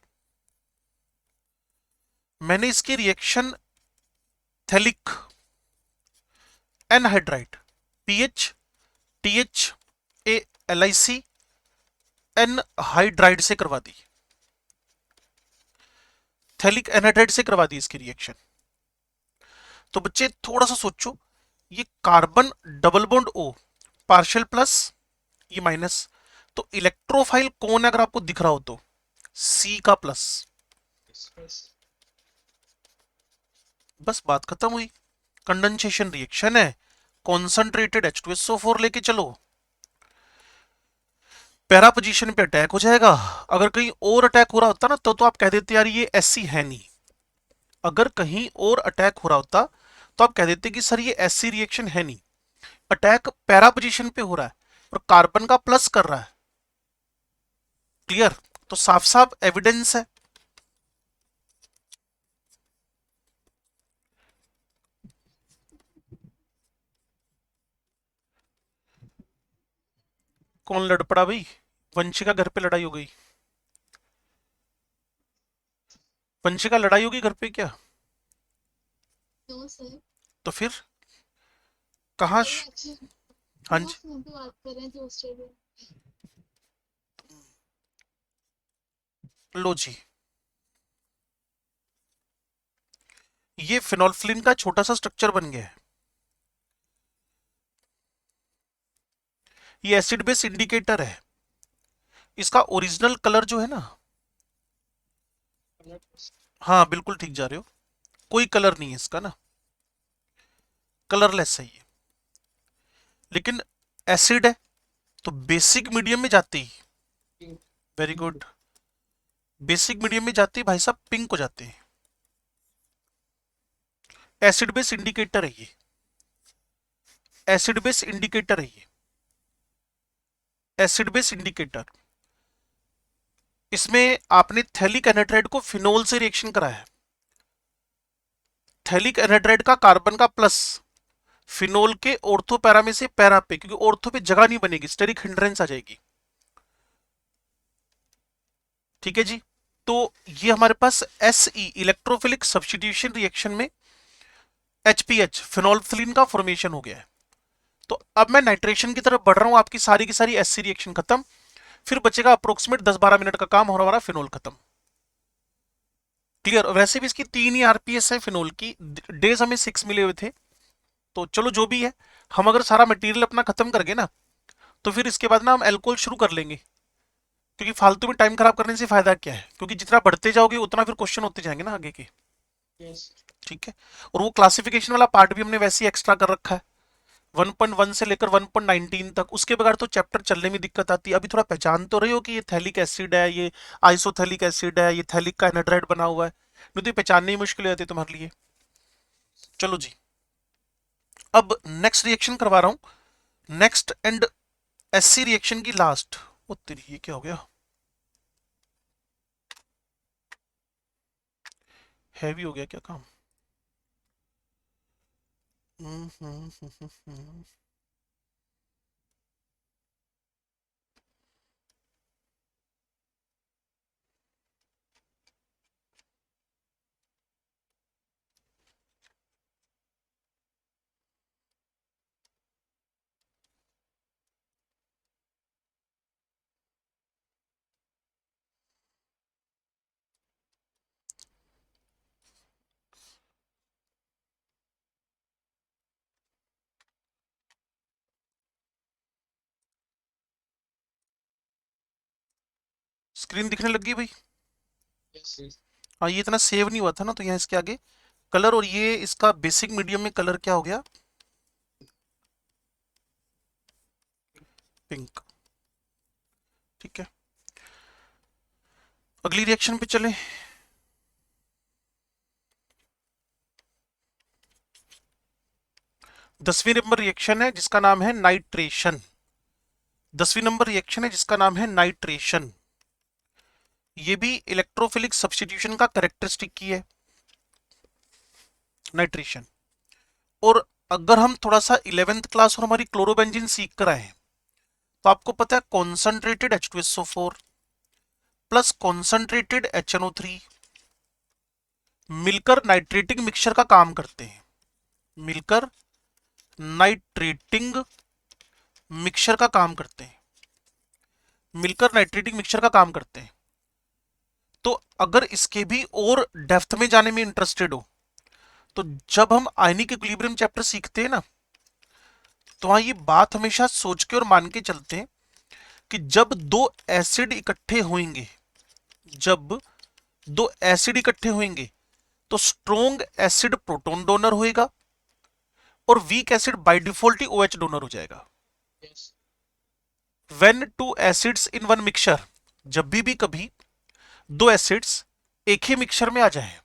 मैंने इसकी reaction phthalic anhydride PHTHALIC anhydride से करवा दी, थैलिक एनहाइड्राइड से करवा दी इसकी रिएक्शन। तो बच्चे थोड़ा सा सोचो, ये carbon double bond O, partial plus, ये माइनस, तो इलेक्ट्रोफाइल कौन है अगर आपको दिख रहा हो तो, C का प्लस। Yes. बस बात खत्म हुई। कंडेंसेशन रिएक्शन है, कॉन्सेंट्रेटेड H2SO4 लेके चलो, पैरा पोजीशन पे अटैक हो जाएगा। अगर कहीं और अटैक हो रहा होता ना तो आप कह देते यार ये SC है नहीं। अगर कहीं और अटैक हो रहा होता तो आप कह देते कि सर ये एससी रिएक्शन है नहीं, अटैक पैरा पोजीशन पे हो रहा है और कार्बन का प्लस कर रहा है। क्लियर? तो साफ साफ एविडेंस है। कौन लड़ पड़ा भाई? वंशिका घर पे लड़ाई हो गई? वंशिका लड़ाई होगी घर पे क्या? नो सर, तो फिर कहाँ वो एक्चुअली हाँ वो जी, फोन पे बात कर रहे हैं जो ऑस्ट्रेलिया। लो जी, ये फिनोल्फिन का छोटा सा स्ट्रक्चर बन गया है। ये एसिड बेस इंडिकेटर है। इसका ओरिजिनल कलर जो है ना, हाँ बिल्कुल ठीक जा रहे हो, कोई कलर नहीं है इसका ना, कलरलेस है ये। लेकिन एसिड है तो बेसिक मीडियम में जाते ही, वेरी गुड, बेसिक मीडियम में जाते ही भाई साहब पिंक हो जाते हैं। एसिड बेस इंडिकेटर है ये, एसिड बेस इंडिकेटर है ये, एसिड बेस इंडिकेटर। इसमें आपने थैलिक एनहाइड्राइड को फिनोल से रिएक्शन कराया है। थैलिक एनहाइड्राइड का कार्बन का प्लस फिनोल के ऑर्थो पैरा में से पैरा पे, क्योंकि ऑर्थो पे जगह नहीं बनेगी, स्टेरिक हिंड्रेंस आ जाएगी। ठीक है जी। तो ये हमारे पास एसई इलेक्ट्रोफिलिक सब्स्टिट्यूशन रिएक्शन में एचपीएच फिनोल्फिलीन का फॉर्मेशन हो गया है। तो अब मैं नाइट्रेशन की तरफ बढ़ रहा हूं, आपकी सारी की सारी एससी रिएक्शन खत्म, फिर बचेगा अप्रोक्सीमेट 10-12 मिनट का काम और हमारा फिनोल खत्म। क्लियर? वैसे भी इसकी 3 ही आरपीएस है फिनोल की, डेज हमें 6 मिले हुए थे। तो चलो जो भी है, हम अगर सारा मटेरियल अपना खत्म कर गए ना, तो फिर इसके बाद ना हम एल्कोहल शुरू कर लेंगे, क्योंकि फालतू में टाइम खराब करने से फायदा क्या है, क्योंकि जितना बढ़ते जाओगे उतना फिर क्वेश्चन होते जाएंगे ना आगे के। Yes. ठीक है। और वो क्लासिफिकेशन वाला पार्ट भी हमने वैसे ही एक्स्ट्रा कर रखा है, 1.1 से लेकर 1.19 तक। उसके बगैर तो चैप्टर चलने में दिक्कत आती है। अभी थोड़ा पहचान तो रहे हो कि ये थैलिक एसिड है, ये आइसोथैलिक एसिड है, ये थैलिक का एनहाइड्राइड बना हुआ है, नहीं तो ये पहचानने ही मुश्किल हो जाती है तुम्हारे लिए। चलो जी, अब नेक्स्ट रिएक्शन करवा रहा हूं, नेक्स्ट एंड एससी रिएक्शन की लास्ट। ओ तेरी, ये क्या हो गया? हैवी हो गया क्या काम? हम्म, हम्म, हम्म, हम्म, हम्म। स्क्रीन दिखने लग गई भाई? Yes. Yes. हाँ, ये इतना सेव नहीं हुआ था ना, तो यहाँ इसके आगे कलर, और ये इसका बेसिक मीडियम में कलर क्या हो गया? पिंक। ठीक है, अगली रिएक्शन पे चले। 10वीं नंबर रिएक्शन है जिसका नाम है नाइट्रेशन। 10वीं नंबर रिएक्शन है जिसका नाम है नाइट्रेशन। ये भी इलेक्ट्रोफिलिक सब्स्टिट्यूशन का कैरेक्टरिस्टिक की है, नाइट्रेशन। और अगर हम थोड़ा सा 11th क्लास और हमारी क्लोरोबेंजीन सीख कर आए हैं, तो आपको पता है concentrated H2SO4 plus concentrated HNO3 मिलकर नाइट्रेटिंग मिक्सचर का काम करते हैं, मिलकर नाइट्रेटिंग मिक्सचर का काम करते हैं, मिलकर नाइट्रेटिंग मिक्सचर का काम करते हैं। तो अगर इसके भी और डेप्थ में जाने में इंटरेस्टेड हो, तो जब हम आयनिक इक्विलिब्रियम चैप्टर सीखते हैं ना, तो वहां ये बात हमेशा सोच के और मान के चलते हैं कि जब दो एसिड इकट्ठे होंगे, जब दो एसिड इकट्ठे होंगे, तो स्ट्रोंग एसिड प्रोटॉन डोनर होएगा और वीक एसिड बाय डिफॉल्ट ही OH डोनर हो जाएगा। Yes. When two acids in one mixture, जब भी कभी दो एसिड्स एक ही मिक्सचर में आ जाएं,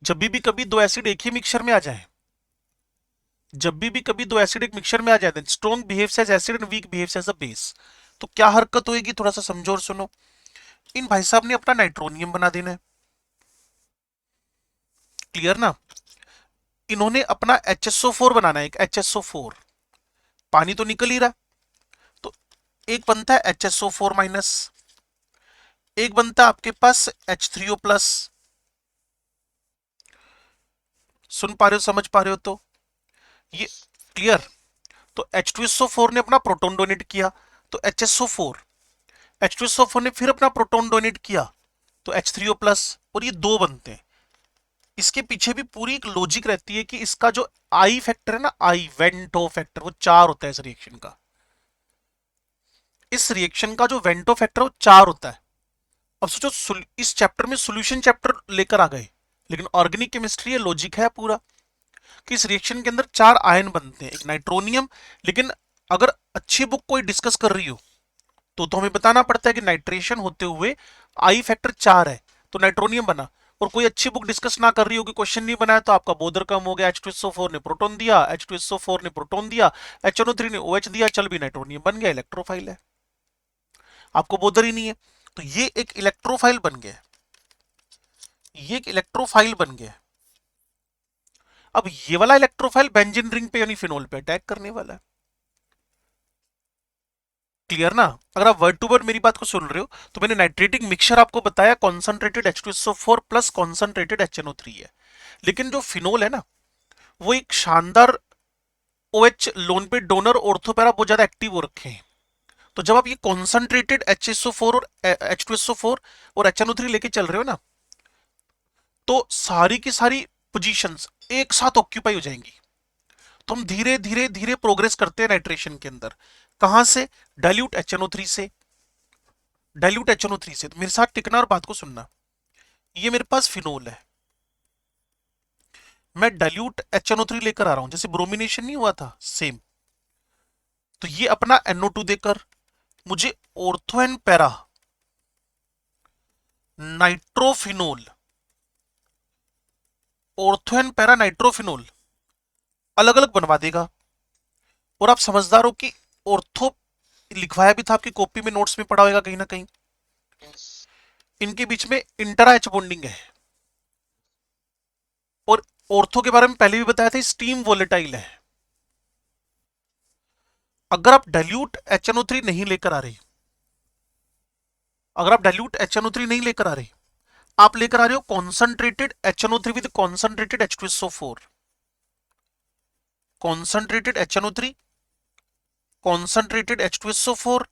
जब भी कभी दो एसिड एक ही मिक्सचर में आ जाएं, जब भी कभी दो एसिड एक मिक्सचर में आ जाए then strong behaves as acid and weak behaves as a base. तो क्या हरकत होगी, थोड़ा सा समझो और सुनो। इन भाई साहब ने अपना नाइट्रोनियम बना देना है, क्लियर ना। इन्होंने अपना HSO4 बनाना है, एक HSO4, पानी तो निकल ही रहा, तो एक बनता है HSO4 माइनस, एक बनता है आपके पास H3O प्लस। सुन पा रहे हो, समझ पा रहे हो? तो ये क्लियर। तो H2SO4 ने अपना प्रोटॉन डोनेट किया, तो HSO4, H2SO4 ने फिर अपना प्रोटॉन डोनेट किया, तो H3O प्लस, और ये दो बनते हैं। इसके पीछे भी पूरी एक लॉजिक रहती है कि इसका जो आई फैक्टर है ना, आई वेंटो फैक्टर, वो 4 होता है इस रिएक्शन का। इस रिएक्शन का जो वेंटो फैक्टर है वो 4 होता है। अब सोचो, इस चैप्टर में सॉल्यूशन चैप्टर लेकर आ गए, लेकिन ऑर्गेनिक केमिस्ट्री है, लॉजिक है पूरा कि इस रिएक्शन के अंदर 4 आयन बनते हैं, एक नाइट्रोनियम। लेकिन अगर अच्छी बुक कोई डिस्कस कर रही हो तो हमें बताना पड़ता है कि नाइट्रेशन होते हुए आई फैक्टर 4 है, तो नाइट्रोनियम बना। और कोई अच्छी बुक डिस्कस ना कर रही होगी, क्वेश्चन नहीं बनाया, तो आपका बोधर कम हो गया, H2SO4 ने प्रोटॉन दिया, H2SO4 ने प्रोटॉन दिया, HNO3 ने OH दिया, चल भी नाइट्रोनियम बन गया, इलेक्ट्रोफाइल है, आपको बोधर ही नहीं है। तो ये एक इलेक्ट्रोफाइल बन गया, ये एक इलेक्ट्रोफाइल बन गया। अब ये वाला इलेक्ट्रोफाइल बेंजीन रिंग पे यानी फिनोल पे अटैक करने वाला है, क्लियर ना। अगर आप वर्ड टू वर्ड मेरी बात को सुन रहे हो, तो मैंने नाइट्रेटिक मिक्सचर आपको बताया concentrated H2SO4 plus concentrated HNO3 है। लेकिन जो फिनोल है ना, वो एक शानदार OH लोन पे डोनर ऑर्थोपैरा बहुत ज्यादा एक्टिव हो रखे हैं। तो जब आप ये कॉन्सेंट्रेटेड HSO4 और H2SO4 और HNO3 लेके चल रहे हो ना, तो सारी की सारी पोजीशंस एक साथ ऑक्यूपाई हो जाएंगी। तो हम धीरे धीरे धीरे प्रोग्रेस करते हैं नाइट्रेशन के अंदर। कहां से? डाइल्यूट HNO3 से, डाइल्यूट HNO3 से। तो मेरे साथ टिकना और बात को सुनना। ये मेरे पास फिनोल है, मैं डाइल्यूट HNO3 लेकर आ रहा हूं, जैसे ब्रोमिनेशन नहीं हुआ था सेम। तो ये अपना NO2 देकर मुझे ortho and para nitrophenol, ortho and para nitrophenol अलग अलग बनवा देगा। और आप समझदार हो कि ऑर्थो लिखवाया भी था आपकी कॉपी में, नोट्स में पढ़ा होगा कहीं ना कहीं। Yes. इनके बीच में इंटरा एच बॉन्डिंग है। और ऑर्थो के बारे में पहले भी बताया था, स्टीम वोलेटाइल है। अगर आप डाइल्यूट HNO3 नहीं लेकर आ रहे, अगर आप डाइल्यूट HNO3 नहीं लेकर आ रहे, आप लेकर आ रहे हो concentrated HNO3 with concentrated H2SO4, concentrated HNO3, concentrated H2SO4,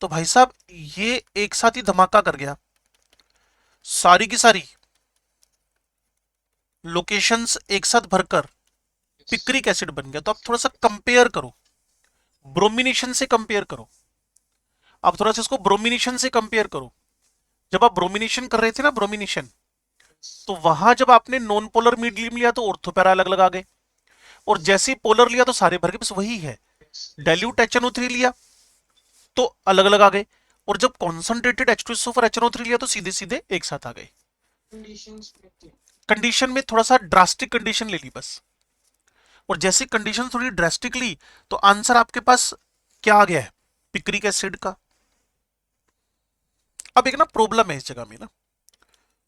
तो भाई साहब ये एक साथ ही धमाका कर गया। सारी की सारी लोकेशंस एक साथ भरकर पिक्रिक एसिड बन गया। तो आप थोड़ा सा कंपेयर करो, ब्रोमिनेशन से कंपेयर करो, आप थोड़ा सा इसको ब्रोमिनेशन से कंपेयर करो। जब आप ब्रोमिनेशन कर रहे थे ना, ब्रोमिनेशन, तो वहां जब आपने नॉन पोलर मीडियम लिया तो ऑर्थोपैरा अलग लगा गए, और जैसे ही पोलर लिया तो सारे भर गए। बस वही है, डाइल्यूट HNO3 लिया तो अलग अलग आ गए, और जब कॉन्सेंट्रेटेड H2SO4 HNO3 लिया तो सीधे सीधे एक साथ आ गए। Conditions पे थे. कंडीशन में थोड़ा सा ड्रास्टिक कंडीशन ले ली बस, और जैसी कंडीशन थोड़ी ड्रास्टिक ली तो आंसर आपके पास क्या आ गया है? पिक्रिक एसिड का। अब एक ना प्रॉब्लम है इस जगह में ना,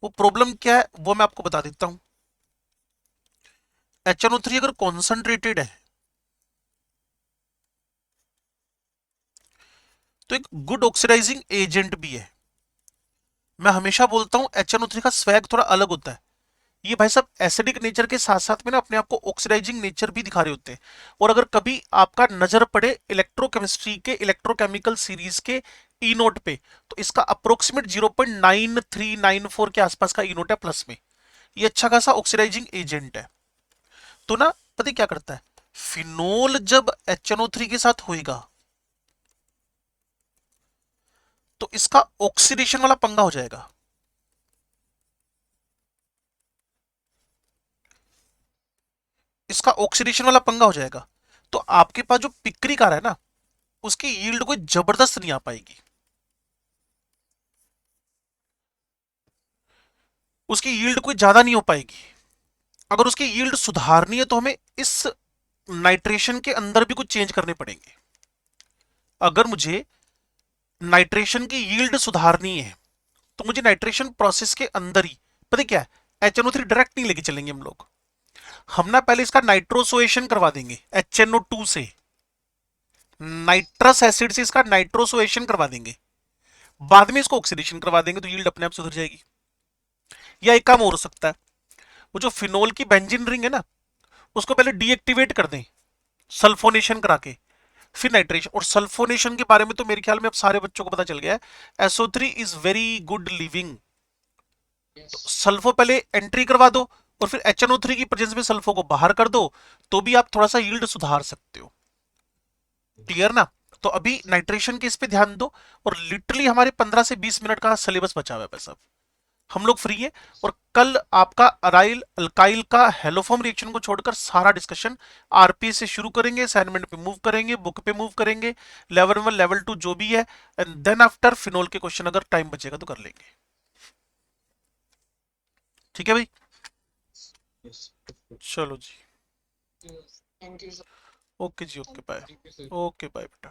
वो प्रॉब्लम क्या है वो मैं आपको बता देता हूं। HNO3 अगर कॉन्सेंट्रेटेड है तो एक गुड ऑक्सीडाइजिंग एजेंट भी है। मैं हमेशा बोलता हूं HNO3 का स्वैग थोड़ा अलग होता है। ये भाई साहब एसिडिक नेचर के साथ साथ में ना अपने आप को ऑक्सीडाइजिंग नेचर भी दिखा रहे होते हैं। और अगर कभी आपका नजर पड़े इलेक्ट्रोकेमिस्ट्री के इलेक्ट्रोकेमिकल सीरीज के ई नोट पे, तो इसका अप्रोक्सीमेट 0.9394 के आसपास का ई नोट है प्लस में। ये अच्छा खासा ऑक्सीडाइजिंग एजेंट है। तो ना पता है क्या करता है, फिनोल जब HNO3 के साथ होएगा तो इसका ऑक्सीडेशन वाला पंगा हो जाएगा। इसका ऑक्सीडेशन वाला पंगा हो जाएगा। तो आपके पास जो पिक्रिक आ रहा है ना, उसकी यील्ड कोई जबरदस्त नहीं आ पाएगी। उसकी यील्ड कोई ज्यादा नहीं हो पाएगी। अगर उसकी यील्ड सुधारनी है तो हमें इस नाइट्रेशन के अंदर भी कुछ चेंज करने पड़ेंगे। अगर मुझे नाइट्रेशन की यील्ड सुधारनी है तो मुझे नाइट्रेशन प्रोसेस के अंदर ही पता है क्या है, HNO3 डायरेक्ट नहीं लेके चलेंगे हम लोग। हम ना पहले इसका नाइट्रोसोएशन करवा देंगे HNO2 से, नाइट्रस एसिड से इसका नाइट्रोसोएशन करवा देंगे, बाद में इसको ऑक्सीडेशन करवा देंगे तो यील्ड अपने आप सुधर जाएगी। या एक काम और हो सकता है, वो जो फिनोल की बेंजीन रिंग है ना, उसको पहले डीएक्टिवेट कर दें सल्फोनेशन करा के, फिर नाइट्रेशन। और सल्फोनेशन के बारे में तो मेरे ख्याल में अब सारे बच्चों को पता चल गया है, SO3 is very good living. Yes. Sulpho पहले एंट्री करवा दो और फिर HNO3 की प्रेजेंस में सल्फो को बाहर कर दो, तो भी आप थोड़ा सा यील्ड सुधार सकते हो। क्लियर ना? तो अभी नाइट्रेशन के इस पे ध्यान दो, और लिटरली हमारे 15 से 20 मिनट का सिलेबस बचा हुआ है सब, हम लोग फ्री है। और कल आपका अराइल अल्काइल का हेलोफॉर्म रिएक्शन को छोड़कर सारा डिस्कशन आरपी से शुरू करेंगे, असाइनमेंट पे मूव करेंगे, बुक पे मूव करेंगे, लेवल 1 लेवल 2 जो भी है, एंड देन आफ्टर फिनोल के क्वेश्चन अगर टाइम बचेगा तो कर लेंगे। ठीक है भाई, Yes. चलो जी, Yes. Thank you, sir. Okay जी, okay bye, Thank you, sir. Okay bye बेटा।